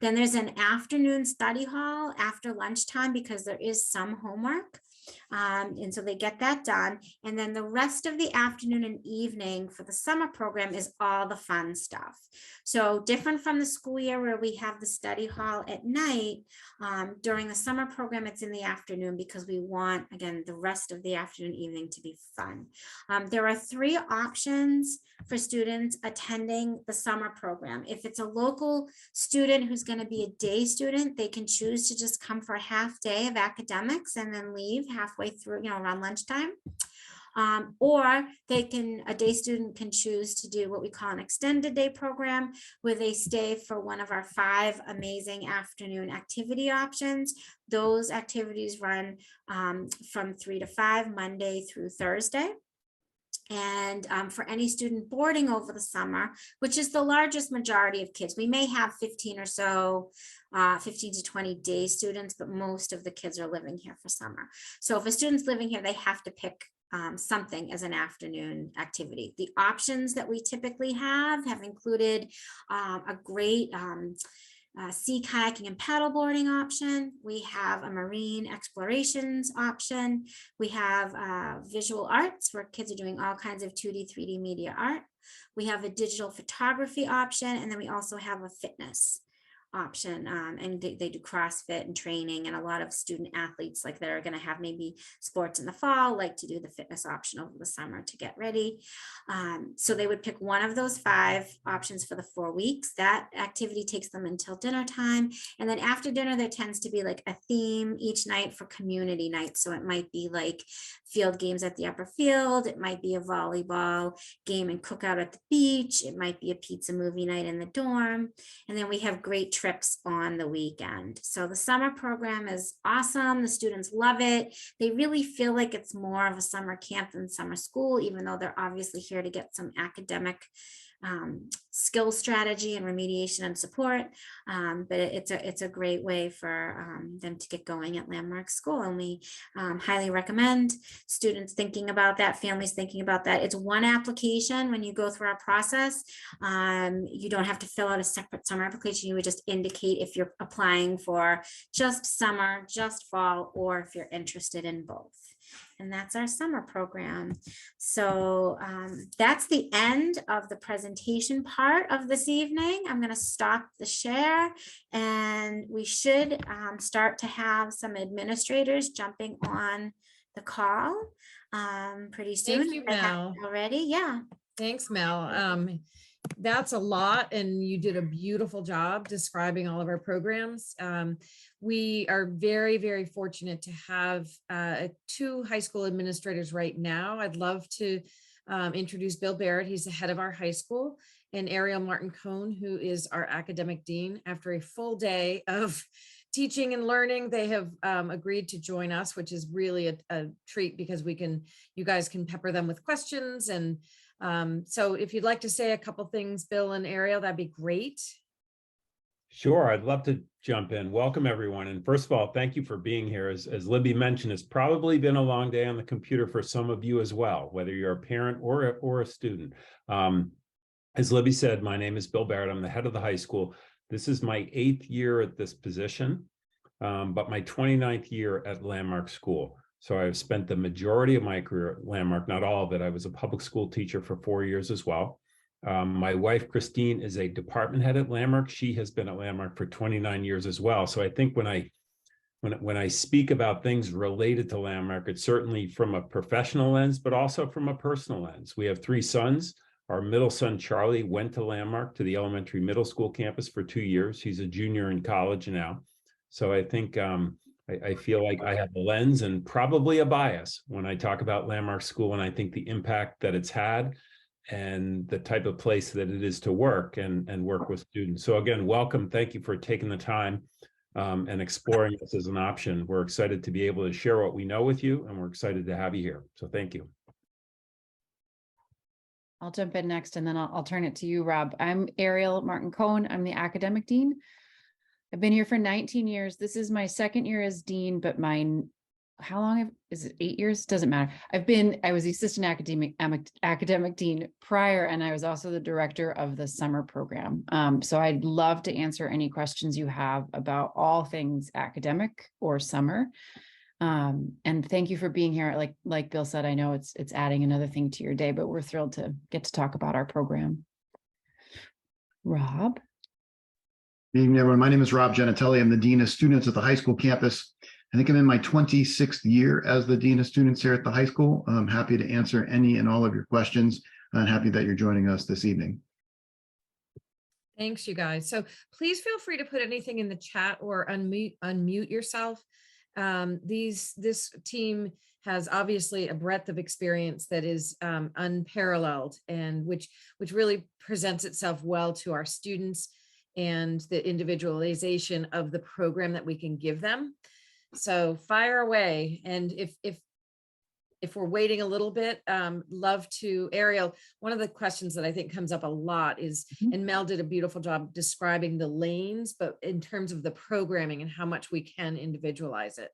Then there's an afternoon study hall after lunchtime because there is some homework. And so they get that done. And then the rest of the afternoon and evening for the summer program is all the fun stuff. So different from the school year where we have the study hall at night, during the summer program, it's in the afternoon because we want, again, the rest of the afternoon, evening to be fun. There are 3 options for students attending the summer program. If it's a local student who's going to be a day student, they can choose to just come for a half day of academics and then leave halfway through, around lunchtime. Or a day student can choose to do what we call an extended day program where they stay for one of our 5 amazing afternoon activity options. Those activities run from 3 to 5, Monday through Thursday. And for any student boarding over the summer, which is the largest majority of kids, we may have 15 or so, 15 to 20 day students, but most of the kids are living here for summer. So if a student's living here, they have to pick something as an afternoon activity. The options that we typically have included a great sea kayaking and paddleboarding option. We have a marine explorations option. We have visual arts where kids are doing all kinds of 2D, 3D media art. We have a digital photography option, and then we also have a fitness option, and they do CrossFit and training, and a lot of student athletes like that are going to have maybe sports in the fall like to do the fitness option over the summer to get ready. So they would pick one of those 5 options for the 4 weeks. That activity takes them until dinner time, and then after dinner there tends to be like a theme each night for community night. So it might be like field games at the upper field, it might be a volleyball game and cookout at the beach, it might be a pizza movie night in the dorm, and then we have great trips on the weekend. So the summer program is awesome. The students love it. They really feel like it's more of a summer camp than summer school, even though they're obviously here to get some academic skill strategy and remediation and support. But it's a great way for them to get going at Landmark School. And we highly recommend students thinking about that, families thinking about that. It's one application. When you go through our process, you don't have to fill out a separate summer application. You would just indicate if you're applying for just summer, just fall, or if you're interested in both. And that's our summer program. So that's the end of the presentation part of this evening. I'm going to stop the share, and we should start to have some administrators jumping on the call pretty soon. Thank you, Mel. Already, yeah. Thanks, Mel. That's a lot, and you did a beautiful job describing all of our programs. We are very, very fortunate to have 2 high school administrators right now. I'd love to introduce Bill Barrett. He's the head of our high school, and Ariel Martin Cohn, who is our academic dean. After a full day of teaching and learning, they have agreed to join us, which is really a treat because you guys can pepper them with questions. And so if you'd like to say a couple things, Bill and Ariel, that'd be great. Sure, I'd love to jump in. Welcome, everyone. And first of all, thank you for being here. As Libby mentioned, it's probably been a long day on the computer for some of you as well, whether you're a parent or a student. As Libby said, my name is Bill Barrett. I'm the head of the high school. This is my 8th year at this position, but my 29th year at Landmark School. So I've spent the majority of my career at Landmark, not all of it. I was a public school teacher for 4 years as well. My wife, Christine, is a department head at Landmark. She has been at Landmark for 29 years as well. So I think when I speak about things related to Landmark, it's certainly from a professional lens, but also from a personal lens. We have 3 sons. Our middle son, Charlie, went to Landmark, to the elementary middle school campus for 2 years. He's a junior in college now. So I think I feel like I have a lens and probably a bias when I talk about Landmark School, and I think the impact that it's had and the type of place that it is to work and work with students. So again, welcome. Thank you for taking the time and exploring this as an option. We're excited to be able to share what we know with you, and we're excited to have you here. So thank you. I'll jump in next, and then I'll turn it to you, Rob. I'm Ariel Martin-Cohen. I'm the academic dean. I've been here for 19 years. This is my 2nd year as dean, but how long is it? 8 years? Doesn't matter. I was the assistant academic dean prior, and I was also the director of the summer program. So I'd love to answer any questions you have about all things academic or summer. And thank you for being here. Like Bill said, I know it's adding another thing to your day, but we're thrilled to get to talk about our program. Rob? Good evening, everyone. My name is Rob Genitelli. I'm the Dean of Students at the high school campus. I think I'm in my 26th year as the Dean of Students here at the high school. I'm happy to answer any and all of your questions, and happy that you're joining us this evening. Thanks, you guys. So please feel free to put anything in the chat or unmute yourself. This team has obviously a breadth of experience that is unparalleled, and which really presents itself well to our students and the individualization of the program that we can give them. So fire away. And if we're waiting a little bit, love to, Ariel, one of the questions that I think comes up a lot is, and Mel did a beautiful job describing the lanes, but in terms of the programming and how much we can individualize it.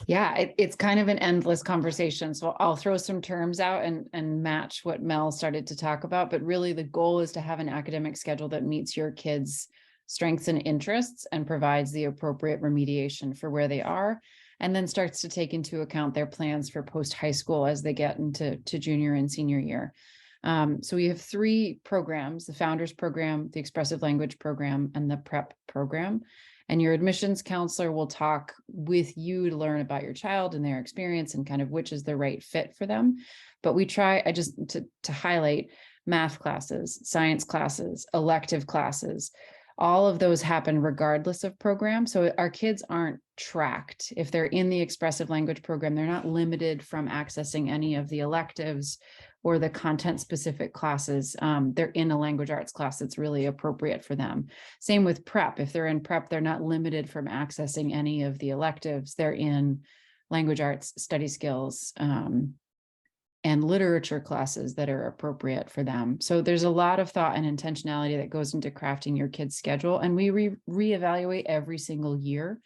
Yeah, it's kind of an endless conversation. So I'll throw some terms out and match what Mel started to talk about. But really, the goal is to have an academic schedule that meets your kids' strengths and interests and provides the appropriate remediation for where they are, and then starts to take into account their plans for post-high school as they get into junior and senior year. So we have 3 programs: the Founders Program, the Expressive Language Program, and the Prep Program. And your admissions counselor will talk with you to learn about your child and their experience and kind of which is the right fit for them. But we try, to highlight math classes, science classes, elective classes. All of those happen regardless of program. So our kids aren't tracked. If they're in the expressive language program, they're not limited from accessing any of the electives or the content specific classes. They're in a language arts class that's really appropriate for them. Same with prep. If they're in prep, they're not limited from accessing any of the electives. They're in language arts, study skills, and literature classes that are appropriate for them. So there's a lot of thought and intentionality that goes into crafting your kids' schedule, and we reevaluate every single year.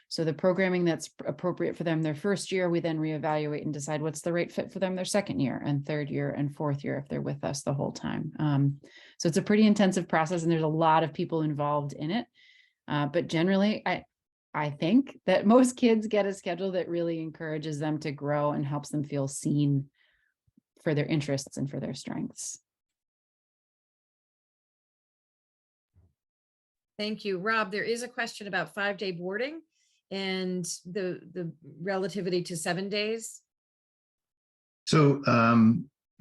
So the programming that's appropriate for them their first year, we then reevaluate and decide what's the right fit for them their second year and third year and fourth year if they're with us the whole time. So it's a pretty intensive process, and there's a lot of people involved in it. But generally, I think that most kids get a schedule that really encourages them to grow and helps them feel seen for their interests and for their strengths. Thank you, Rob. There is a question about 5-day boarding and the relativity to 7 days. So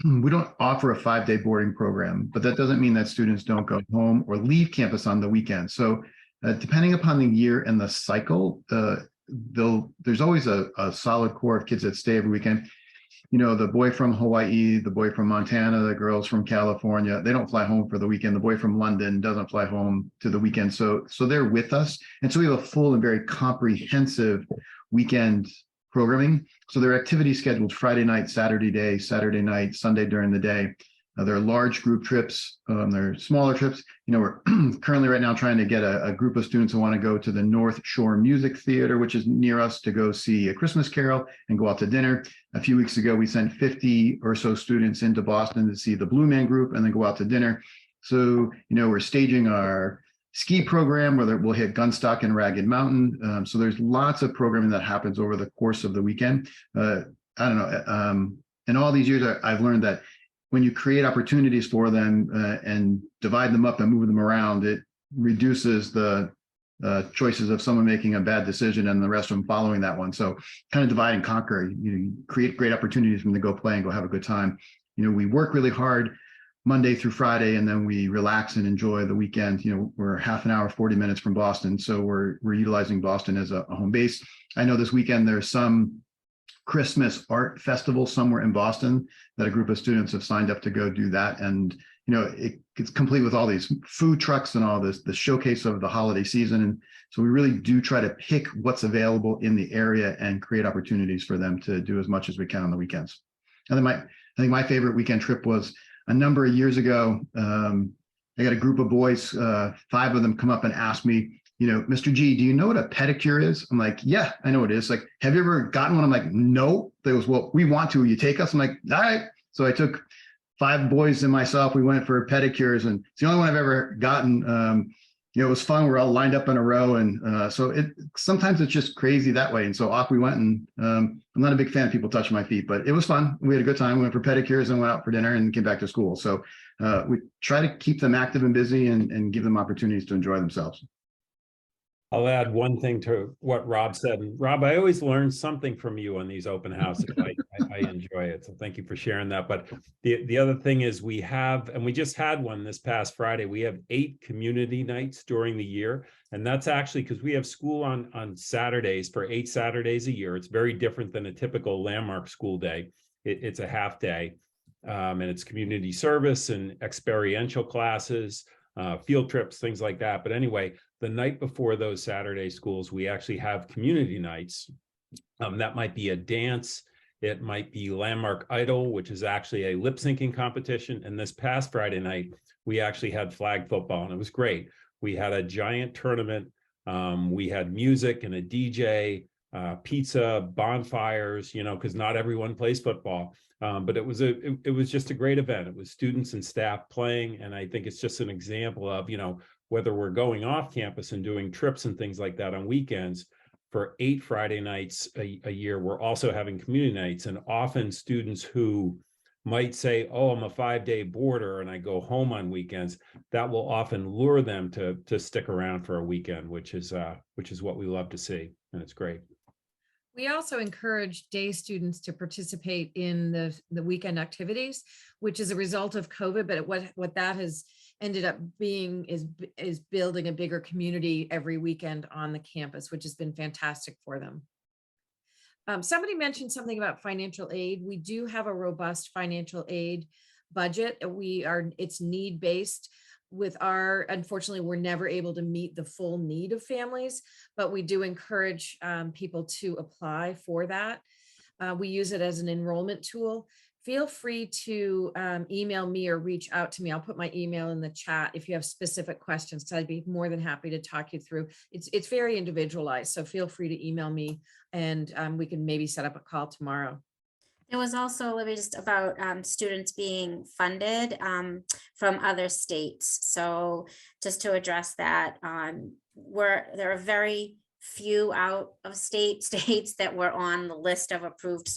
we don't offer a 5-day boarding program, but that doesn't mean that students don't go home or leave campus on the weekend. So depending upon the year and the cycle, there's always a solid core of kids that stay every weekend. You know, the boy from Hawaii, the boy from Montana, the girls from California, they don't fly home for the weekend. The boy from London doesn't fly home to the weekend. So they're with us. And so we have a full and very comprehensive weekend programming. So there are activities scheduled Friday night, Saturday day, Saturday night, Sunday during the day. There are large group trips. There are smaller trips. You know, we're currently right now trying to get a group of students who want to go to the North Shore Music Theater, which is near us, to go see A Christmas Carol and go out to dinner. A few weeks ago, we sent 50 or so students into Boston to see the Blue Man Group and then go out to dinner. So, you know, we're staging our ski program where we'll hit Gunstock and Ragged Mountain. So there's lots of programming that happens over the course of the weekend. I don't know. In all these years, I've learned that when you create opportunities for them and divide them up and move them around, it reduces the choices of someone making a bad decision and the rest of them following that one. So kind of divide and conquer. You create great opportunities for them to go play and go have a good time. We work really hard Monday through Friday, and then we relax and enjoy the weekend. We're half an hour, 40 minutes from Boston, so we're utilizing Boston as a home base. I know this weekend there's some Christmas art festival somewhere in Boston that a group of students have signed up to go do that. And it's complete with all these food trucks and all this, the showcase of the holiday season. And so we really do try to pick what's available in the area and create opportunities for them to do as much as we can on the weekends. And then I think my favorite weekend trip was a number of years ago. I got a group of boys, 5 of them come up and ask me, Mr. G, do you know what a pedicure is? I'm like, yeah, I know what it is. Like, have you ever gotten one? I'm like, no. They was, well, we want to, will you take us? I'm like, all right. So I took 5 boys and myself, we went for pedicures, and it's the only one I've ever gotten. It was fun. We're all lined up in a row. And so sometimes it's just crazy that way. And so off we went, and I'm not a big fan of people touching my feet, but it was fun. We had a good time. We went for pedicures and went out for dinner and came back to school. So we try to keep them active and busy and give them opportunities to enjoy themselves. I'll add one thing to what Rob said. And Rob, I always learn something from you on these open houses. I enjoy it. So thank you for sharing that. But the other thing is we have, and we just had one this past Friday, we have 8 community nights during the year. And that's actually because we have school on Saturdays for 8 Saturdays a year. It's very different than a typical Landmark school day. It's a half day, and it's community service and experiential classes, field trips, things like that. But anyway, the night before those Saturday schools, we actually have community nights. That might be a dance. It might be Landmark Idol, which is actually a lip syncing competition. And this past Friday night, we actually had flag football, and it was great. We had a giant tournament. We had music and a DJ, pizza, bonfires, because not everyone plays football. But it was just a great event. It was students and staff playing. And I think it's just an example of, whether we're going off campus and doing trips and things like that on weekends, for 8 Friday nights a year, we're also having community nights. And often students who might say, oh, I'm a 5-day boarder and I go home on weekends, that will often lure them to stick around for a weekend, which is what we love to see. And it's great. We also encourage day students to participate in the weekend activities, which is a result of COVID, but what that has ended up being is building a bigger community every weekend on the campus, which has been fantastic for them. Somebody mentioned something about financial aid. We do have a robust financial aid budget. It's need-based. Unfortunately, we're never able to meet the full need of families, but we do encourage people to apply for that. We use it as an enrollment tool. Feel free to email me or reach out to me. I'll put my email in the chat if you have specific questions, because I'd be more than happy to talk you through. It's very individualized, so feel free to email me, and we can maybe set up a call tomorrow. There was also, Libby, just about students being funded from other states. So just to address that, there are very few out of state states that were on the list of approved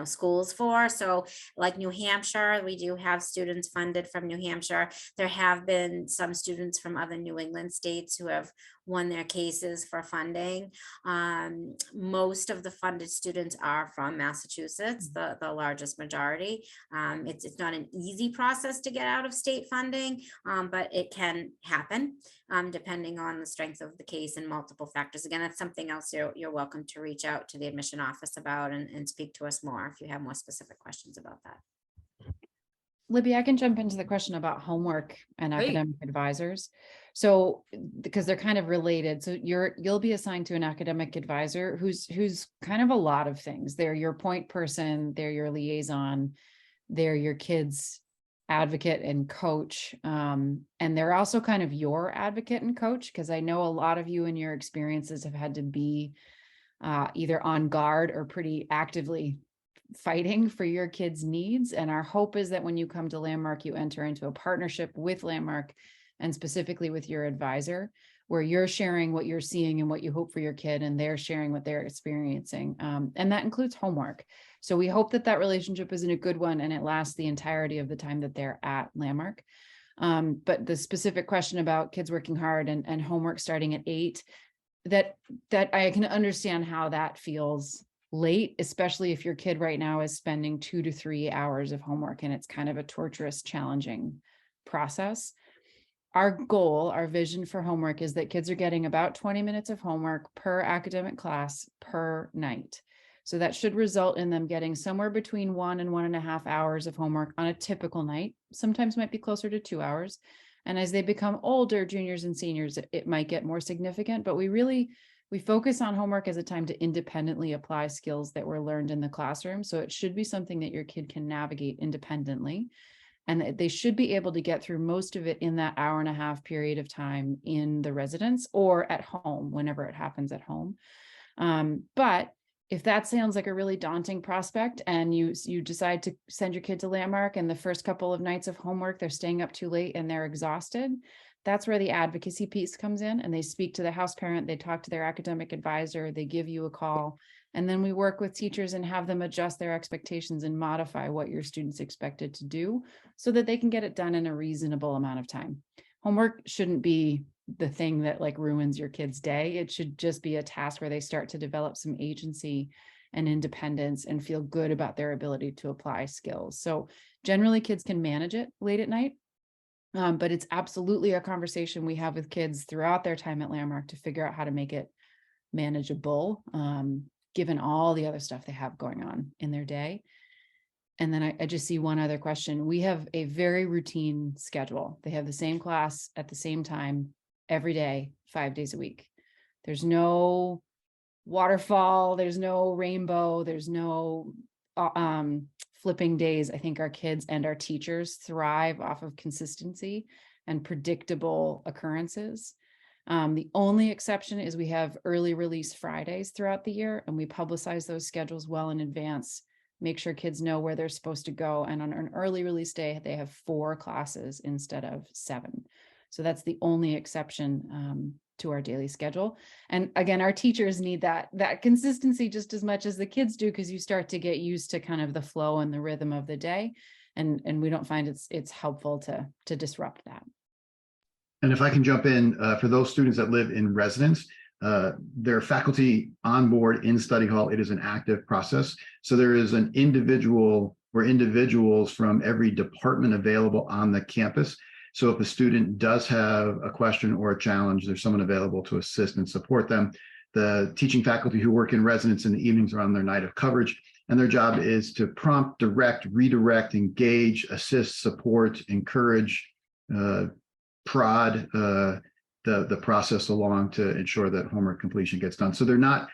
schools for. So like New Hampshire, we do have students funded from New Hampshire. There have been some students from other New England states who have won their cases for funding. Most of the funded students are from Massachusetts, the largest majority. It's not an easy process to get out of state funding, but it can happen depending on the strength of the case and multiple factors. Again, that's something else you're welcome to reach out to the admission office about and speak to us more if you have more specific questions about that. Libby, I can jump into the question about homework and Great. academic advisors. So, because they're kind of related. So you'll be assigned to an academic advisor who's kind of a lot of things. They're your point person, they're your liaison, they're your kids' advocate and coach. And they're also kind of your advocate and coach, because I know a lot of you in your experiences have had to be either on guard or pretty actively fighting for your kids' needs. And our hope is that when you come to Landmark, you enter into a partnership with Landmark and specifically with your advisor, where you're sharing what you're seeing and what you hope for your kid, and they're sharing what they're experiencing. And that includes homework. So we hope that that relationship is in a good one and it lasts the entirety of the time that they're at Landmark. But the specific question about kids working hard and homework starting at 8, that I can understand how that feels late, especially if your kid right now is spending 2 to 3 hours of homework and it's kind of a torturous, challenging process. Our goal, our vision for homework is that kids are getting about 20 minutes of homework per academic class per night. So that should result in them getting somewhere between 1 and 1.5 hours of homework on a typical night. Sometimes might be closer to 2 hours. And as they become older, juniors and seniors, it might get more significant, but we focus on homework as a time to independently apply skills that were learned in the classroom. So it should be something that your kid can navigate independently. And they should be able to get through most of it in that 1.5-hour period of time in the residence or at home, whenever it happens at home. But if that sounds like a really daunting prospect and you decide to send your kid to Landmark and the first couple of nights of homework, they're staying up too late and they're exhausted, that's where the advocacy piece comes in, and they speak to the house parent, they talk to their academic advisor, they give you a call, and then we work with teachers and have them adjust their expectations and modify what your students expected to do so that they can get it done in a reasonable amount of time. Homework shouldn't be the thing that like ruins your kid's day. It should just be a task where they start to develop some agency and independence and feel good about their ability to apply skills. So generally kids can manage it late at night. But it's absolutely a conversation we have with kids throughout their time at Landmark to figure out how to make it manageable, given all the other stuff they have going on in their day. And then I just see one other question. We have a very routine schedule. They have the same class at the same time every day, 5 days a week. There's no waterfall, there's no rainbow, there's no flipping days. I think our kids and our teachers thrive off of consistency and predictable occurrences. The only exception is we have early release Fridays throughout the year, and we publicize those schedules well in advance, make sure kids know where they're supposed to go. And on an early release day, they have 4 classes instead of 7. So that's the only exception to our daily schedule. And again, our teachers need that consistency just as much as the kids do, because you start to get used to kind of the flow and the rhythm of the day. And we don't find it's helpful to disrupt that. And if I can jump in, for those students that live in residence, their faculty on board in study hall, it is an active process. So there is an individual or individuals from every department available on the campus. So if a student does have a question or a challenge, there's someone available to assist and support them. The teaching faculty who work in residence in the evenings are on their night of coverage, and their job is to prompt, direct, redirect, engage, assist, support, encourage, prod the process along to ensure that homework completion gets done. So they're not,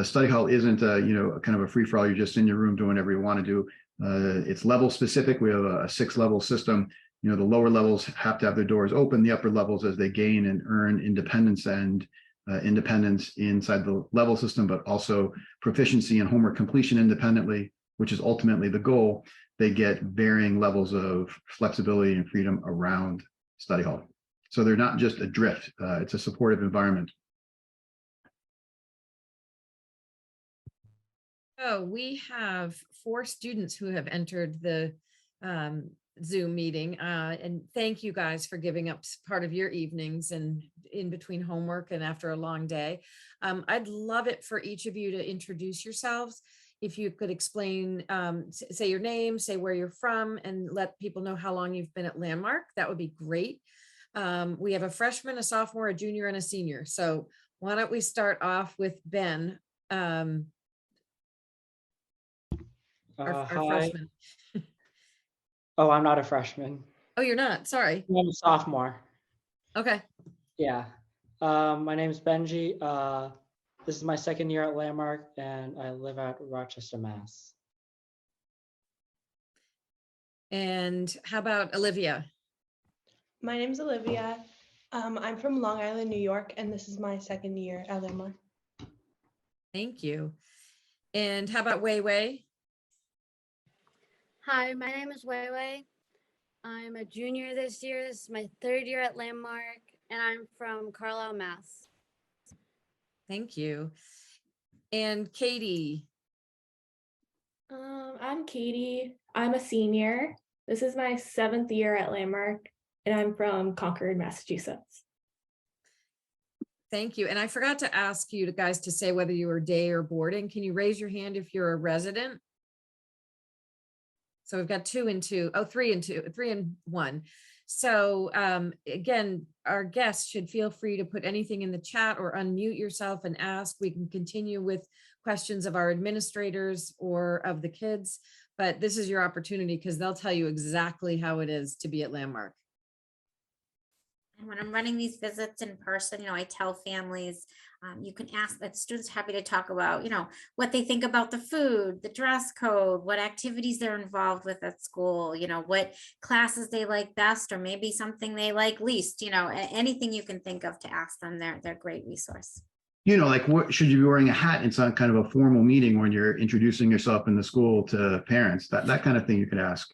study hall isn't kind of a free for all. You're just in your room doing whatever you want to do. It's level specific. We have a 6-level system. The lower levels have to have their doors open. The upper levels, as they gain and earn independence and independence inside the level system, but also proficiency in homework completion independently, which is ultimately the goal, they get varying levels of flexibility and freedom around study hall. So they're not just adrift. It's a supportive environment. Oh, we have 4 students who have entered the Zoom meeting, and thank you guys for giving up part of your evenings and in between homework and after a long day. I'd love it for each of you to introduce yourselves. If you could explain, say your name, say where you're from, and let people know how long you've been at Landmark, that would be great. We have a freshman, a sophomore, a junior, and a senior. So why don't we start off with Ben, our Hi. freshman. Oh, I'm not a freshman. Oh, you're not? Sorry. I'm a sophomore. Okay. Yeah. My name is Benji. This is my 2nd year at Landmark, and I live at Rochester, Mass. And how about Olivia? My name is Olivia. I'm from Long Island, New York, and this is my 2nd year at Landmark. Thank you. And how about Wei Wei? Hi, my name is Wei Wei. I'm a junior this year. This is my third year at Landmark, and I'm from Carlisle, Mass. Thank you. And Katie. I'm Katie. I'm a senior. This is my 7th year at Landmark, and I'm from Concord, Massachusetts. Thank you. And I forgot to ask you guys to say whether you were day or boarding. Can you raise your hand if you're a resident? So we've got 2 and 2. Oh, 3 and 2, 3 and 1. So again, our guests should feel free to put anything in the chat or unmute yourself and ask. We can continue with questions of our administrators or of the kids, but this is your opportunity because they'll tell you exactly how it is to be at Landmark. And when I'm running these visits in person, I tell families, you can ask that students happy to talk about, what they think about the food, the dress code, what activities they're involved with at school, what classes they like best, or maybe something they like least, anything you can think of to ask them. They're a great resource. Like what should you be wearing a hat in some kind of a formal meeting when you're introducing yourself in the school to parents? That kind of thing you could ask.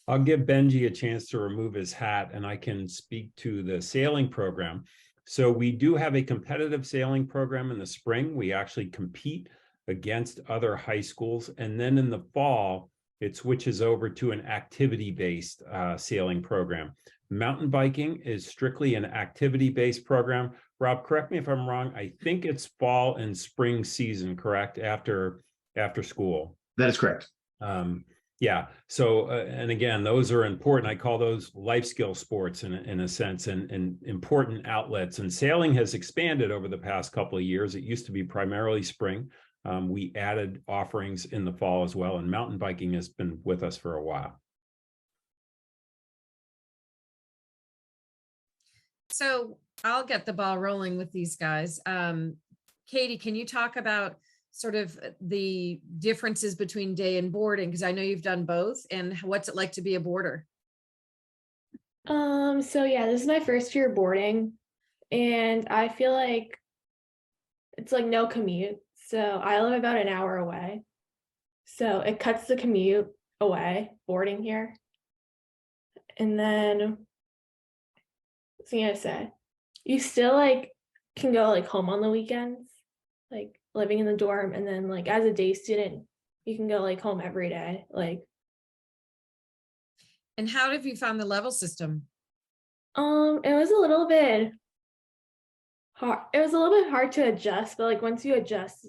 I'll give Benji a chance to remove his hat and I can speak to the sailing program. So we do have a competitive sailing program in the spring. We actually compete against other high schools. And then in the fall, it switches over to an activity-based sailing program. Mountain biking is strictly an activity-based program. Rob, correct me if I'm wrong. I think it's fall and spring season, correct? After school. That is correct. Yeah. So, and again, those are important. I call those life skill sports in a sense, and important outlets. And sailing has expanded over the past couple of years. It used to be primarily spring. We added offerings in the fall as well, and mountain biking has been with us for a while. So I'll get the ball rolling with these guys. Katie, can you talk about sort of the differences between day and boarding? Because I know you've done both. And what's it like to be a boarder? So yeah, this is my first year boarding, and I feel like it's like no commute. So I live about an hour away. So it cuts the commute away, boarding here. And then what's I gonna say? You still can go home on the weekends, living in the dorm, and then as a day student, you can go home every day. And how have you found the level system? It was a little bit hard. It was a little bit hard to adjust, but once you adjust,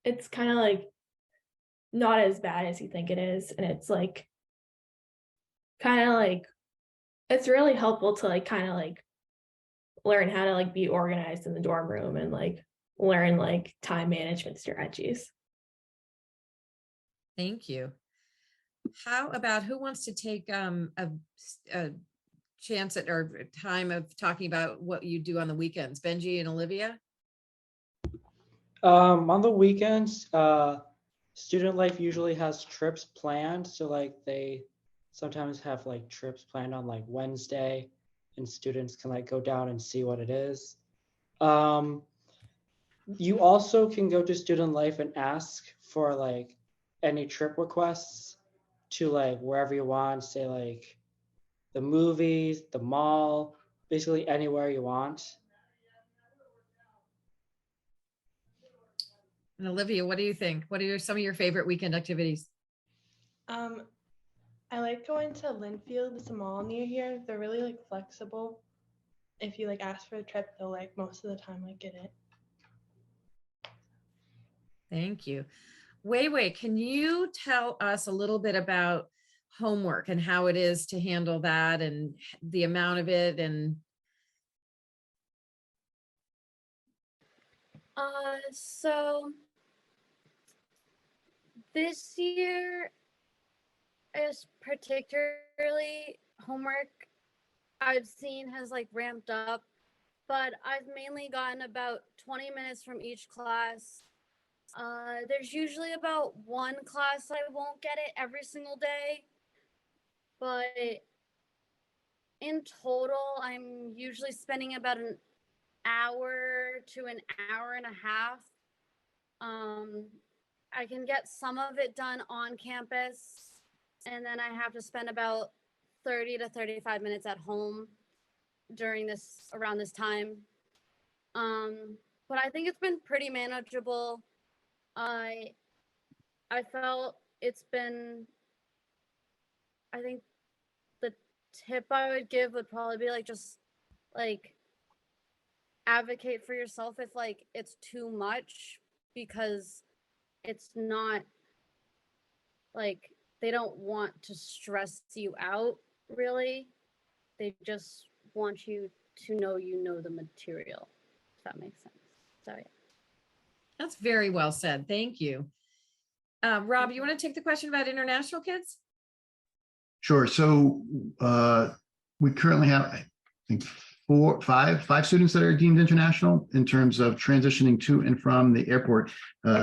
it's kind of not as bad as you think it is, and it's kind of it's really helpful to kind of learn how to be organized in the dorm room and learn time management strategies. Thank you. How about who wants to take a chance at or time of talking about what you do on the weekends? Benji and Olivia? On the weekends, student life usually has trips planned. So they sometimes have trips planned on Wednesday, and students can go down and see what it is. You also can go to student life and ask for any trip requests to wherever you want, say the movies, the mall, basically anywhere you want. And Olivia, what do you think? What are some of your favorite weekend activities? I like going to Linfield. It's a mall near here. They're really flexible. If you ask for a trip, they'll most of the time get it. Thank you. Wei, can you tell us a little bit about homework and how it is to handle that and the amount of it? And So this year is particularly homework I've seen has ramped up, but I've mainly gotten about 20 minutes from each class. There's usually about one class I won't get it every single day, but in total, I'm usually spending about an hour to an hour and a half. I can get some of it done on campus, and then I have to spend about 30 to 35 minutes at home around this time. But I think it's been pretty manageable. I felt it's been, I think the tip I would give would probably be like, just like advocate for yourself if like it's too much, because it's not like they don't want to stress you out really. They just want you to know you know the material, if that makes sense. So yeah. That's very well said. Thank you. Rob, you want to take the question about international kids? Sure. So we currently have, I think, five students that are deemed international in terms of transitioning to and from the airport.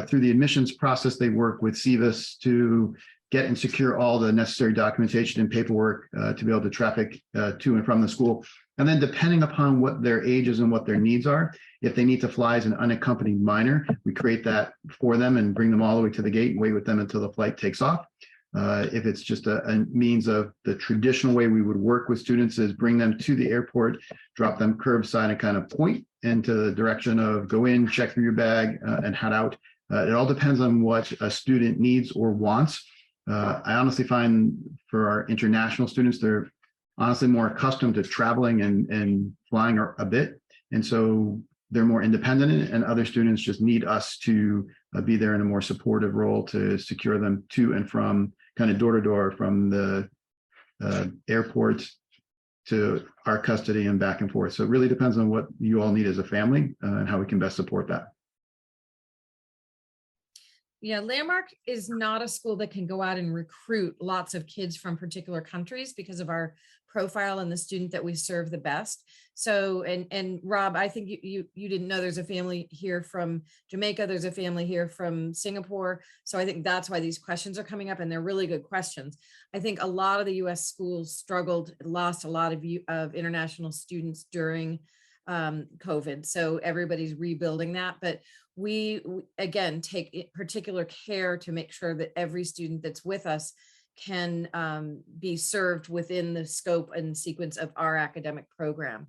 Through the admissions process, they work with CVIS to get and secure all the necessary documentation and paperwork to be able to traffic to and from the school. And then depending upon what their ages and what their needs are, if they need to fly as an unaccompanied minor, we create that for them and bring them all the way to the gate and wait with them until the flight takes off. If it's just a means of the traditional way we would work with students is bring them to the airport, drop them curbside and kind of point into the direction of go in, check through your bag and head out. It all depends on what a student needs or wants. I honestly find for our international students, they're honestly more accustomed to traveling and flying a bit. And so they're more independent, and other students just need us to be there in a more supportive role to secure them to and from kind of door to door from the airport to our custody and back and forth. So it really depends on what you all need as a family and how we can best support that. Yeah, Landmark is not a school that can go out and recruit lots of kids from particular countries because of our profile and the student that we serve the best. So, and Rob, I think you didn't know there's a family here from Jamaica, there's a family here from Singapore. So I think that's why these questions are coming up, and they're really good questions. I think a lot of the US schools struggled, lost a lot of international students during COVID. So everybody's rebuilding that, but we again take particular care to make sure that every student that's with us can be served within the scope and sequence of our academic program.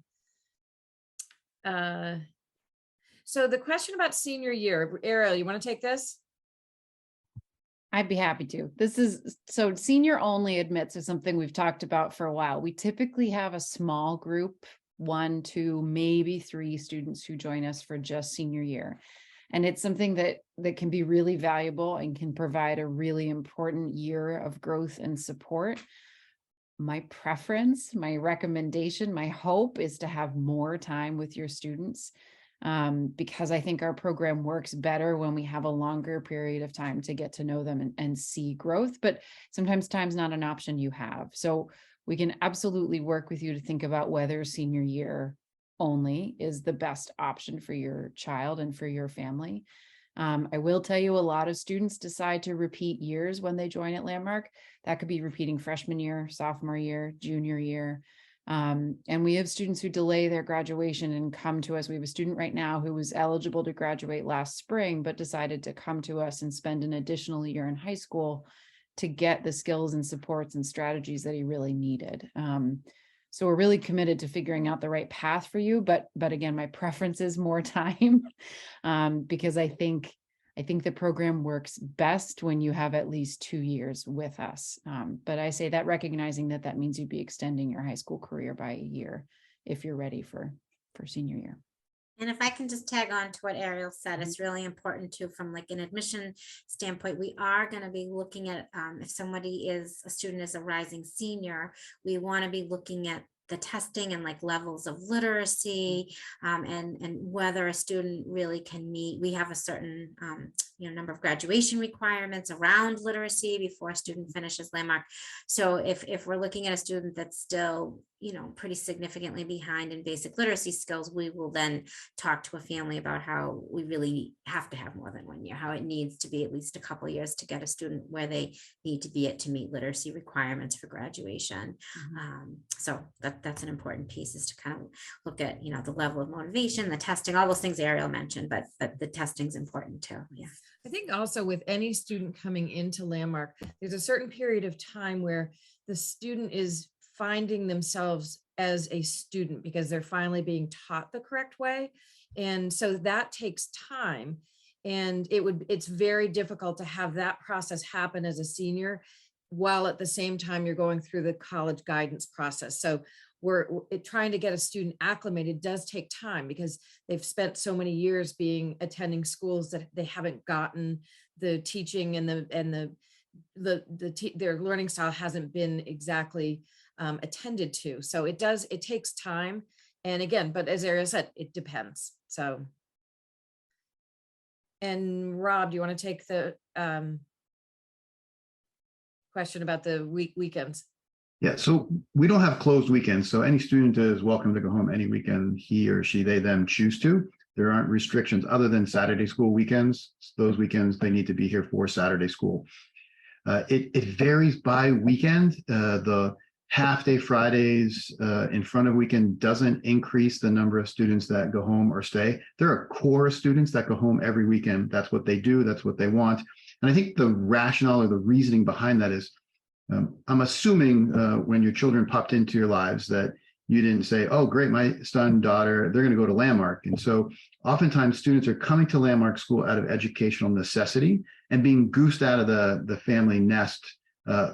So the question about senior year, Ariel, you want to take this? I'd be happy to. This is, so senior only admits is something we've talked about for a while. We typically have a small group, 1, 2, maybe 3 students who join us for just senior year. And it's something that can be really valuable and can provide a really important year of growth and support. My preference, my recommendation, my hope is to have more time with your students, because I think our program works better when we have a longer period of time to get to know them and see growth. But sometimes time's not an option you have. So we can absolutely work with you to think about whether senior year only is the best option for your child and for your family. I will tell you, a lot of students decide to repeat years when they join at Landmark. That could be repeating freshman year, sophomore year, junior year. And we have students who delay their graduation and come to us. We have a student right now who was eligible to graduate last spring, but decided to come to us and spend an additional year in high school to get the skills and supports and strategies that he really needed. So we're really committed to figuring out the right path for you. But again, my preference is more time, because I think the program works best when you have at least 2 years with us. But I say that recognizing that means you'd be extending your high school career by a year if you're ready for senior year. And if I can just tag on to what Ariel said, it's really important too, from like an admission standpoint, we are going to be looking at if a student is a rising senior, we want to be looking at the testing and like levels of literacy and whether a student really can meet. We have a certain number of graduation requirements around literacy before a student finishes Landmark. So if we're looking at a student that's still pretty significantly behind in basic literacy skills, we will then talk to a family about how we really have to have more than 1 year, how it needs to be at least a couple of years to get a student where they need to be to meet literacy requirements for graduation. So that's an important piece, is to kind of look at the level of motivation, the testing, all those things Ariel mentioned, but the testing is important too. Yeah. I think also with any student coming into Landmark, there's a certain period of time where the student is finding themselves as a student because they're finally being taught the correct way. And so that takes time. And it's very difficult to have that process happen as a senior while at the same time you're going through the college guidance process. So we're trying to get a student acclimated does take time because they've spent so many years attending schools that they haven't gotten the teaching and their learning style hasn't been exactly attended to. So it takes time. And again, but as Ariel said, it depends. So, and Rob, do you want to take the question about the weekends? Yeah, so we don't have closed weekends, so any student is welcome to go home any weekend he or she, they, them choose to. There aren't restrictions other than Saturday school weekends. Those weekends, they need to be here for Saturday school. It varies by weekend. The half-day Fridays in front of weekend doesn't increase the number of students that go home or stay. There are core students that go home every weekend. That's what they do. That's what they want. And I think the rationale or the reasoning behind that is, I'm assuming when your children popped into your lives that you didn't say, oh, great, my son, daughter, they're going to go to Landmark. And so oftentimes students are coming to Landmark School out of educational necessity and being goosed out of the family nest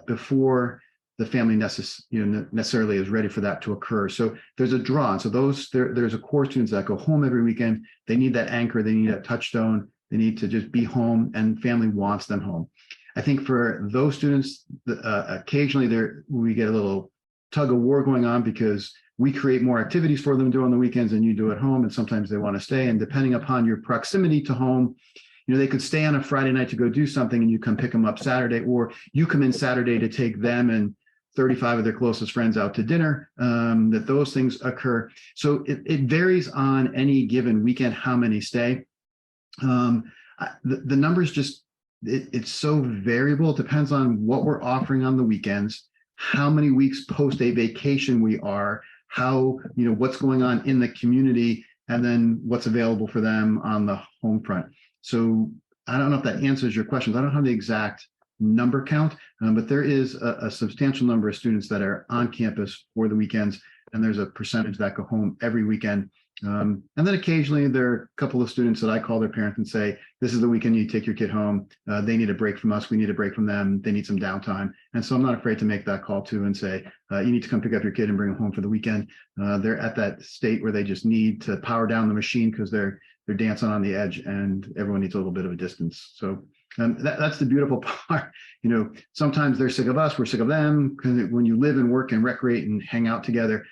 before the family necessarily is ready for that to occur. So there's a draw. And so there's a core students that go home every weekend. They need that anchor. They need that touchstone. They need to just be home, and family wants them home. I think for those students, occasionally we get a little tug of war going on because we create more activities for them to do on the weekends than you do at home, and sometimes they want to stay. And depending upon your proximity to home, they could stay on a Friday night to go do something, and you come pick them up Saturday, or you come in Saturday to take them and 35 of their closest friends out to dinner. That those things occur. So it varies on any given weekend how many stay. The numbers just. It's so variable. It depends on what we're offering on the weekends, how many weeks post a vacation we are, how, what's going on in the community, and then what's available for them on the home front. So I don't know if that answers your questions. I don't have the exact number count, but there is a substantial number of students that are on campus for the weekends, and there's a percentage that go home every weekend. And then occasionally there are a couple of students that I call their parents and say, this is the weekend you take your kid home. They need a break from us. We need a break from them. They need some downtime. And so I'm not afraid to make that call too and say, you need to come pick up your kid and bring them home for the weekend. They're at that state where they just need to power down the machine because they're dancing on the edge and everyone needs a little bit of a distance. So that's the beautiful part. Sometimes they're sick of us, we're sick of them, because when you live and work and recreate and hang out together,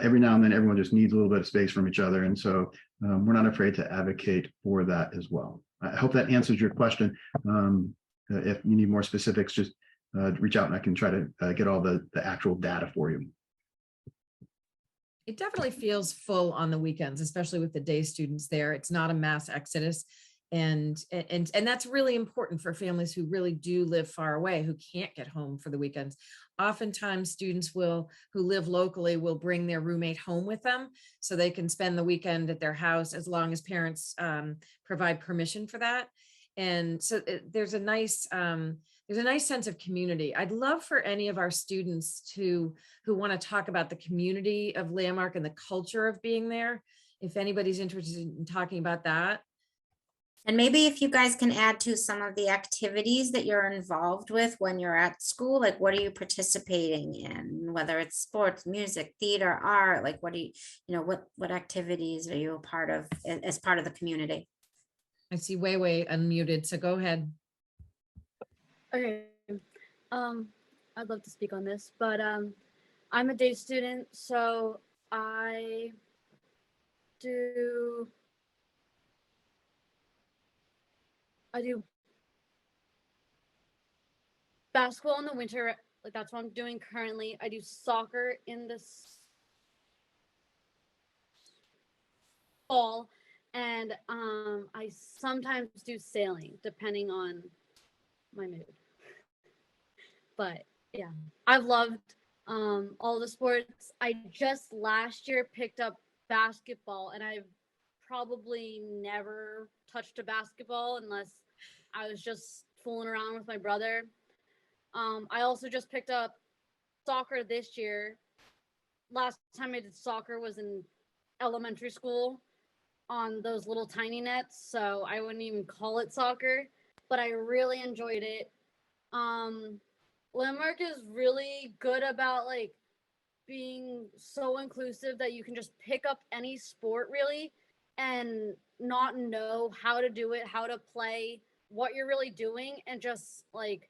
every now and then everyone just needs a little bit of space from each other. And so we're not afraid to advocate for that as well. I hope that answers your question. If you need more specifics, just reach out and I can try to get all the actual data for you. It definitely feels full on the weekends, especially with the day students there. It's not a mass exodus. And that's really important for families who really do live far away, who can't get home for the weekends. Oftentimes students who live locally will bring their roommate home with them so they can spend the weekend at their house as long as parents provide permission for that. And so there's a nice sense of community. I'd love for any of our students who want to talk about the community of Landmark and the culture of being there. If anybody's interested in talking about that. And maybe if you guys can add to some of the activities that you're involved with when you're at school, like what are you participating in, whether it's sports, music, theater, art, like what do what activities are you a part of as part of the community? I see Wei unmuted, so go ahead. Okay, I'd love to speak on this, but I'm a day student, so I do basketball in the winter, like that's what I'm doing currently. I do soccer in the fall, and I sometimes do sailing depending on my mood. But yeah, I've loved all the sports. I just last year picked up basketball, and I've probably never touched a basketball unless I was just fooling around with my brother. I also just picked up soccer this year. Last time I did soccer was in elementary school on those little tiny nets, so I wouldn't even call it soccer, but I really enjoyed it. Landmark is really good about like being so inclusive that you can just pick up any sport really and not know how to do it, how to play, what you're really doing, and just like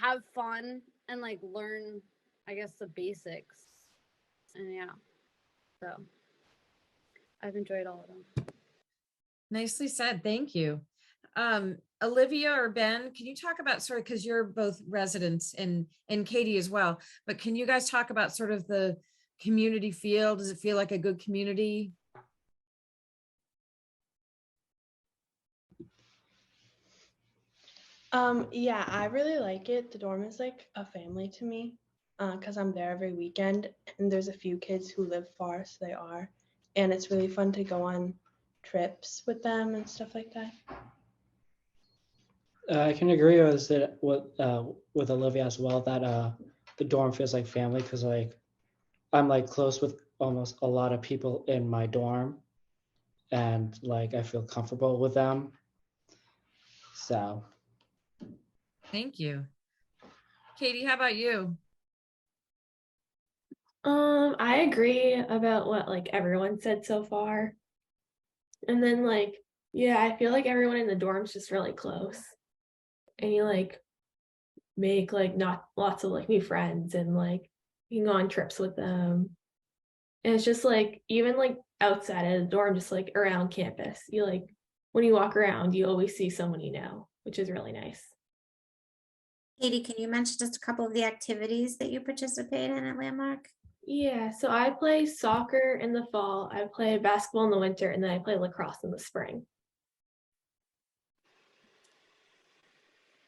have fun and like learn, I guess, the basics. And yeah, so I've enjoyed all of them. Nicely said. Thank you. Olivia or Ben, can you talk about sort of, because you're both residents and Katie as well, but can you guys talk about sort of the community feel? Does it feel like a good community? Yeah, I really like it. The dorm is like a family to me because I'm there every weekend, and there's a few kids who live far, so they are, and it's really fun to go on trips with them and stuff like that. I can agree with Olivia as well that the dorm feels like family because like I'm like close with almost a lot of people in my dorm, and like I feel comfortable with them. So Thank you. Katie, how about you? I agree about what like everyone said so far. And then like, yeah, I feel like everyone in the dorm's just really close. And you like make like not lots of like new friends and like you can go on trips with them. And it's just like even like outside of the dorm, just like around campus, you like when you walk around, you always see someone you know, which is really nice. Katie, can you mention just a couple of the activities that you participate in at Landmark? Yeah, so I play soccer in the fall, I play basketball in the winter, and then I play lacrosse in the spring.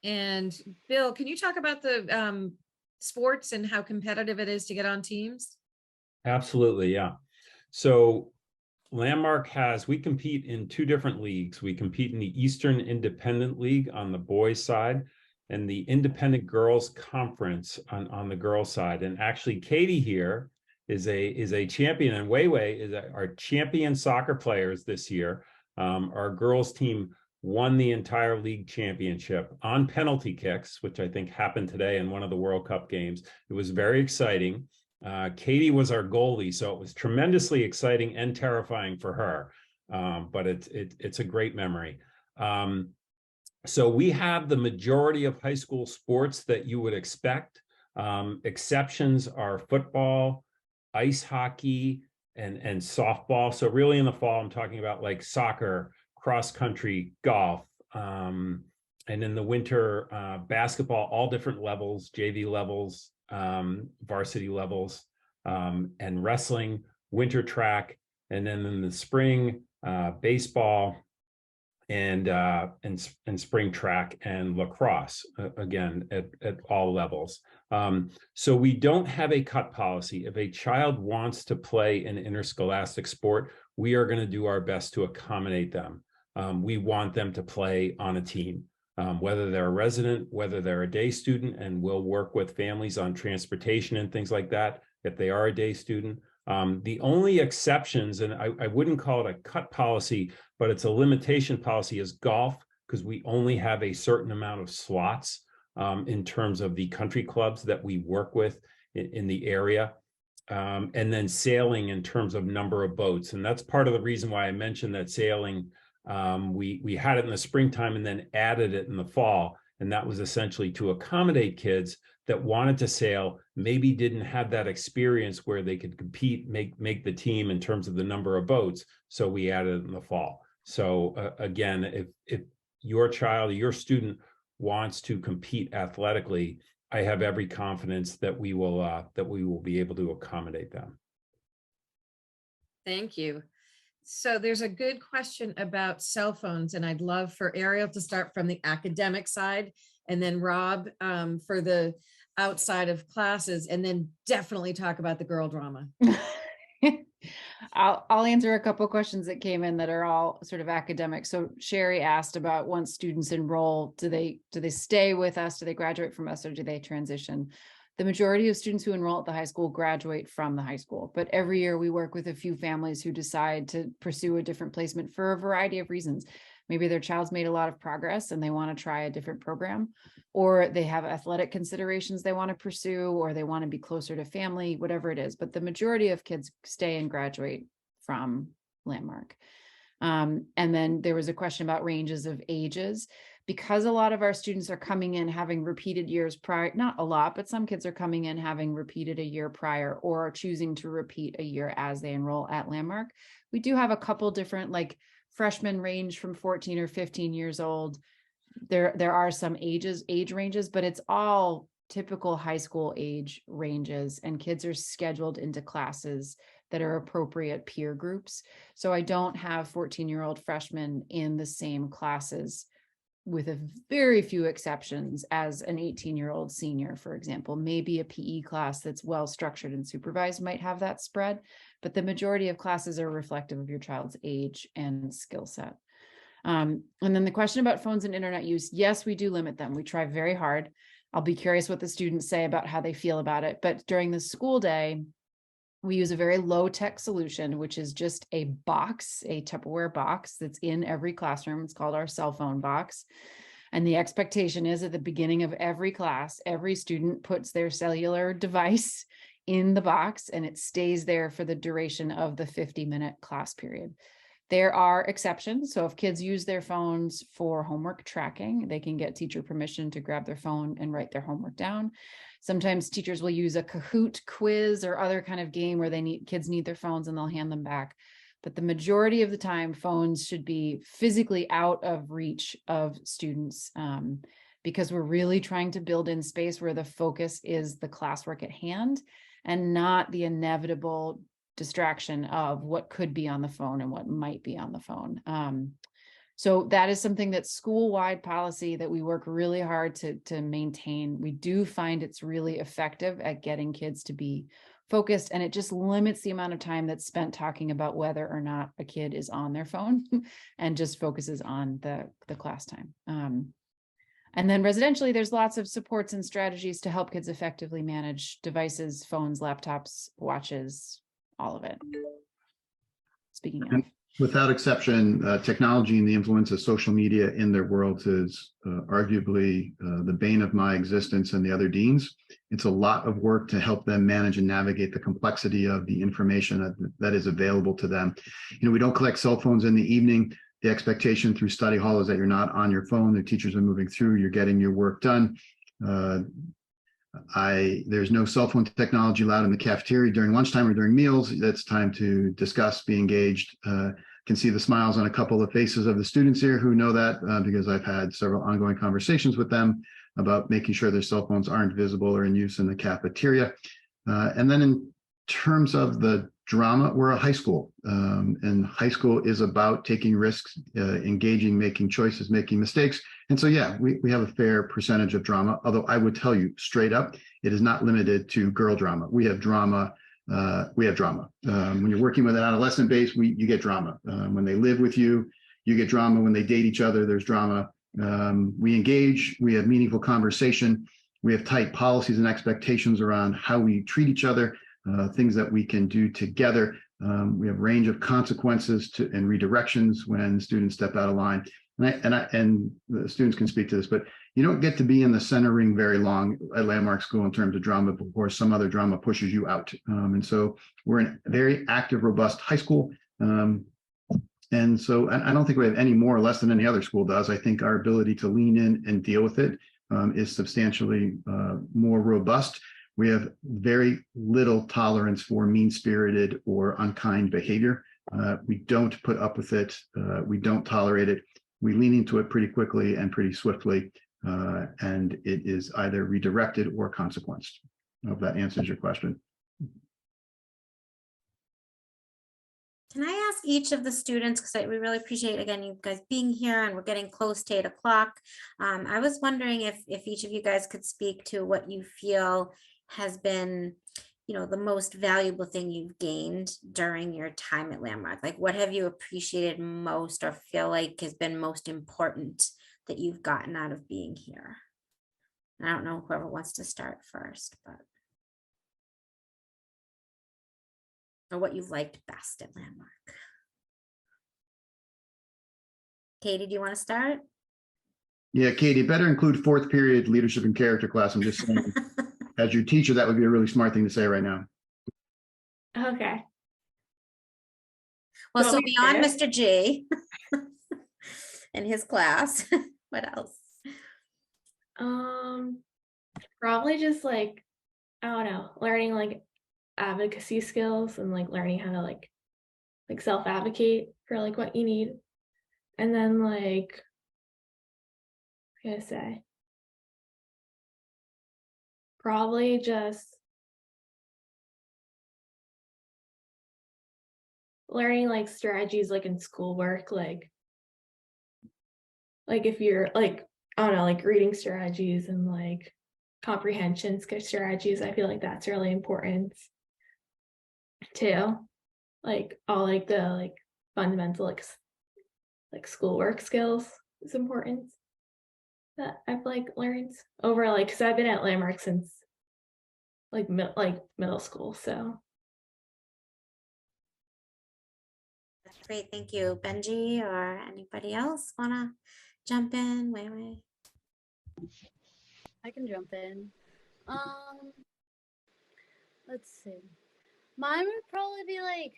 And Bill, can you talk about the sports and how competitive it is to get on teams? Absolutely, yeah. So Landmark we compete in two different leagues. We compete in the Eastern Independent League on the boys' side and the Independent Girls Conference on the girls' side. And actually, Katie here is a champion, and Weiwei is our champion soccer players this year. Our girls' team won the entire league championship on penalty kicks, which I think happened today in one of the World Cup games. It was very exciting. Katie was our goalie, so it was tremendously exciting and terrifying for her. But it's a great memory. So we have the majority of high school sports that you would expect. Exceptions are football, ice hockey, and softball. So really in the fall, I'm talking about like soccer, cross country, golf, and in the winter, basketball, all different levels, JV levels, varsity levels, and wrestling, winter track, and then in the spring, baseball, and spring track and lacrosse, again at all levels. So we don't have a cut policy. If a child wants to play an interscholastic sport, we are going to do our best to accommodate them. We want them to play on a team, whether they're a resident, whether they're a day student, and we'll work with families on transportation and things like that if they are a day student. The only exceptions, and I wouldn't call it a cut policy, but it's a limitation policy, is golf, because we only have a certain amount of slots in terms of the country clubs that we work with in the area. And then sailing in terms of number of boats. And that's part of the reason why I mentioned that sailing, we had it in the springtime and then added it in the fall. And that was essentially to accommodate kids that wanted to sail, maybe didn't have that experience where they could compete, make the team in terms of the number of boats. So we added it in the fall. So again, if your child or your student wants to compete athletically, I have every confidence that we will be able to accommodate them. Thank you. So there's a good question about cell phones, and I'd love for Ariel to start from the academic side, and then Rob for the outside of classes, and then definitely talk about the girl drama. I'll answer a couple questions that came in that are all sort of academic. So Sherry asked about once students enroll, do they stay with us? Do they graduate from us, or do they transition? The majority of students who enroll at the high school graduate from the high school, but every year we work with a few families who decide to pursue a different placement for a variety of reasons. Maybe their child's made a lot of progress and they want to try a different program, or they have athletic considerations they want to pursue, or they want to be closer to family, whatever it is. But the majority of kids stay and graduate from Landmark. And then there was a question about ranges of ages. Because a lot of our students are coming in having repeated years prior, not a lot, but some kids are coming in having repeated a year prior or are choosing to repeat a year as they enroll at Landmark. We do have a couple different, like freshmen range from 14 or 15 years old. There are some age ranges, but it's all typical high school age ranges, and kids are scheduled into classes that are appropriate peer groups. So I don't have 14-year-old freshmen in the same classes, with a very few exceptions, as an 18-year-old senior, for example. Maybe a PE class that's well structured and supervised might have that spread, but the majority of classes are reflective of your child's age and skill set. And then the question about phones and internet use, yes, we do limit them. We try very hard. I'll be curious what the students say about how they feel about it. But during the school day, we use a very low tech solution, which is just a box, a Tupperware box that's in every classroom. It's called our cell phone box. And the expectation is at the beginning of every class, every student puts their cellular device in the box and it stays there for the duration of the 50-minute class period. There are exceptions. So if kids use their phones for homework tracking, they can get teacher permission to grab their phone and write their homework down. Sometimes teachers will use a Kahoot quiz or other kind of game where kids need their phones and they'll hand them back. But the majority of the time, phones should be physically out of reach of students, because we're really trying to build in space where the focus is the classwork at hand and not the inevitable distraction of what could be on the phone and what might be on the phone. So that is something that's school-wide policy that we work really hard to maintain. We do find it's really effective at getting kids to be focused, and it just limits the amount of time that's spent talking about whether or not a kid is on their phone and just focuses on the class time. And then residentially, there's lots of supports and strategies to help kids effectively manage devices, phones, laptops, watches, all of it. Speaking of. Without exception, technology and the influence of social media in their world is arguably the bane of my existence and the other deans. It's a lot of work to help them manage and navigate the complexity of the information that is available to them. You know, we don't collect cell phones in the evening. The expectation through study hall is that you're not on your phone. The teachers are moving through, you're getting your work done. There's no cell phone technology allowed in the cafeteria during lunchtime or during meals. That's time to discuss, be engaged. Can see the smiles on a couple of faces of the students here who know that because I've had several ongoing conversations with them about making sure their cell phones aren't visible or in use in the cafeteria. And then in terms of the drama, we're a high school, and high school is about taking risks, engaging, making choices, making mistakes. And so, yeah, we have a fair percentage of drama, although I would tell you straight up, it is not limited to girl drama. We have drama. When you're working with an adolescent base, you get drama. When they live with you, you get drama. When they date each other, there's drama. We engage, we have meaningful conversation. We have tight policies and expectations around how we treat each other, things that we can do together. We have range of consequences and redirections when students step out of line. And the students can speak to this, but you don't get to be in the center ring very long at Landmark School in terms of drama before some other drama pushes you out. And so we're in a very active, robust high school. And so I don't think we have any more or less than any other school does. I think our ability to lean in and deal with it is substantially more robust. We have very little tolerance for mean-spirited or unkind behavior. We don't put up with it. We don't tolerate it. We lean into it pretty quickly and pretty swiftly, and it is either redirected or consequenced. I hope that answers your question. Can I ask each of the students, because we really appreciate, again, you guys being here and we're getting close to 8 o'clock. I was wondering if each of you guys could speak to what you feel has been, the most valuable thing you've gained during your time at Landmark? Like, what have you appreciated most or feel like has been most important that you've gotten out of being here? I don't know whoever wants to start first, but or what you've liked best at Landmark. Katie, do you want to start? Yeah, Katie, better include fourth period leadership and character class. I'm just saying, as your teacher, that would be a really smart thing to say right now. Okay. Well, Want so me to beyond start? Mr. G and his class, what else? Probably just like, I don't know, learning like advocacy skills and like learning how to like self-advocate for like what you need. And then like, what can I say? Probably just learning like strategies like in schoolwork, like if you're like, I don't know, like reading strategies and like comprehension strategies. I feel like that's really important too. Like all like the like fundamental like schoolwork skills is important that I've like learned over like, because I've been at Landmark since like middle school. So That's great. Thank you. Benji or anybody else want to jump in? Wait. I can jump in. Let's see. Mine would probably be like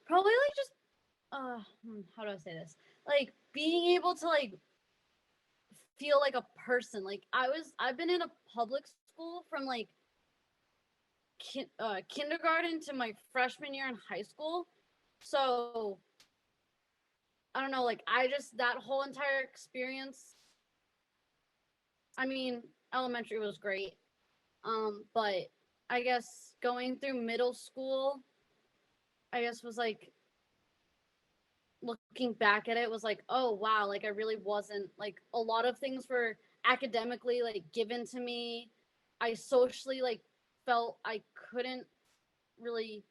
probably like just how do I say this? Like being able to like feel like a person. Like I've been in a public school from like kindergarten to my freshman year in high school. So I don't know, like that whole entire experience. I mean, elementary was great. But I guess going through middle school, I guess was like looking back at it was like, oh wow, like I really wasn't like a lot of things were academically like given to me. I socially like felt I couldn't really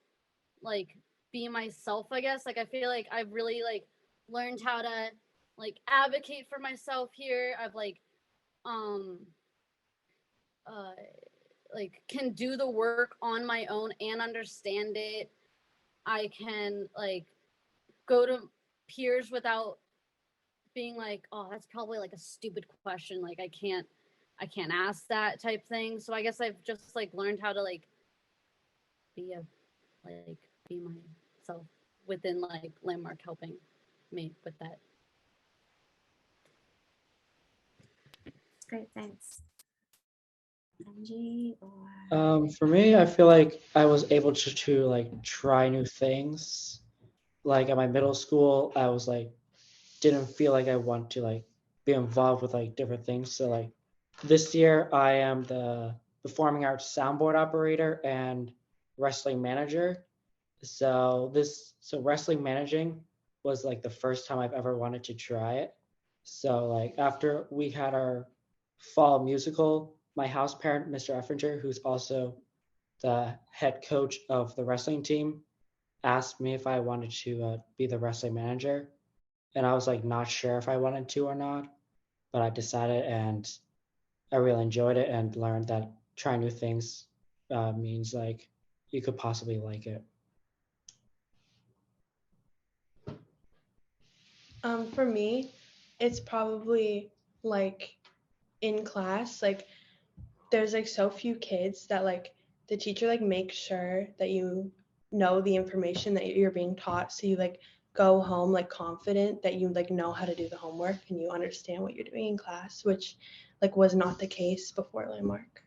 like be myself, I guess. Like I feel like I've really like learned how to like advocate for myself here. I've like like can do the work on my own and understand it. I can like go to peers without being like, oh, that's probably like a stupid question. Like I can't ask that type thing. So I guess I've just like learned how to like be myself within like Landmark helping me with that. Great, thanks. Benji or For me, I feel like I was able to like try new things. Like at my middle school, I was like didn't feel like I want to like be involved with like different things. So like this year, I am the performing arts soundboard operator and wrestling manager. So wrestling managing was like the first time I've ever wanted to try it. So like after we had our fall musical, my house parent, Mr. Effinger, who's also the head coach of the wrestling team, asked me if I wanted to be the wrestling manager. And I was like not sure if I wanted to or not, but I decided, and I really enjoyed it and learned that trying new things means like you could possibly like it. For me, it's probably like in class, like there's like so few kids that like the teacher like makes sure that you know the information that you're being taught, so you like go home like confident that you like know how to do the homework and you understand what you're doing in class, which like was not the case before Landmark.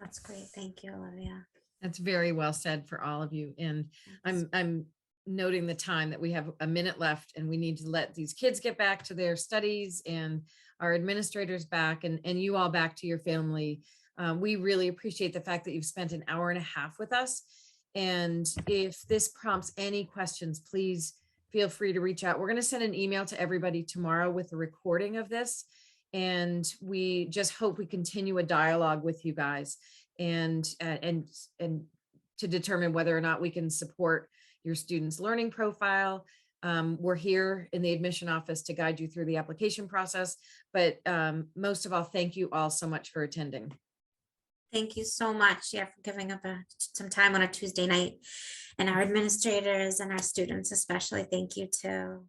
that's great. Thank you, Olivia. That's very well said for all of you. And I'm noting the time that we have a minute left and we need to let these kids get back to their studies and our administrators back and you all back to your family. We really appreciate the fact that you've spent an hour and a half with us. And if this prompts any questions, please feel free to reach out. We're going to send an email to everybody tomorrow with a recording of this. And we just hope we continue a dialogue with you guys and to determine whether or not we can support your students' learning profile. We're here in the admission office to guide you through the application process, but most of all, thank you all so much for attending. Thank you so much, for giving up some time on a Tuesday night, and our administrators and our students especially. Thank you too.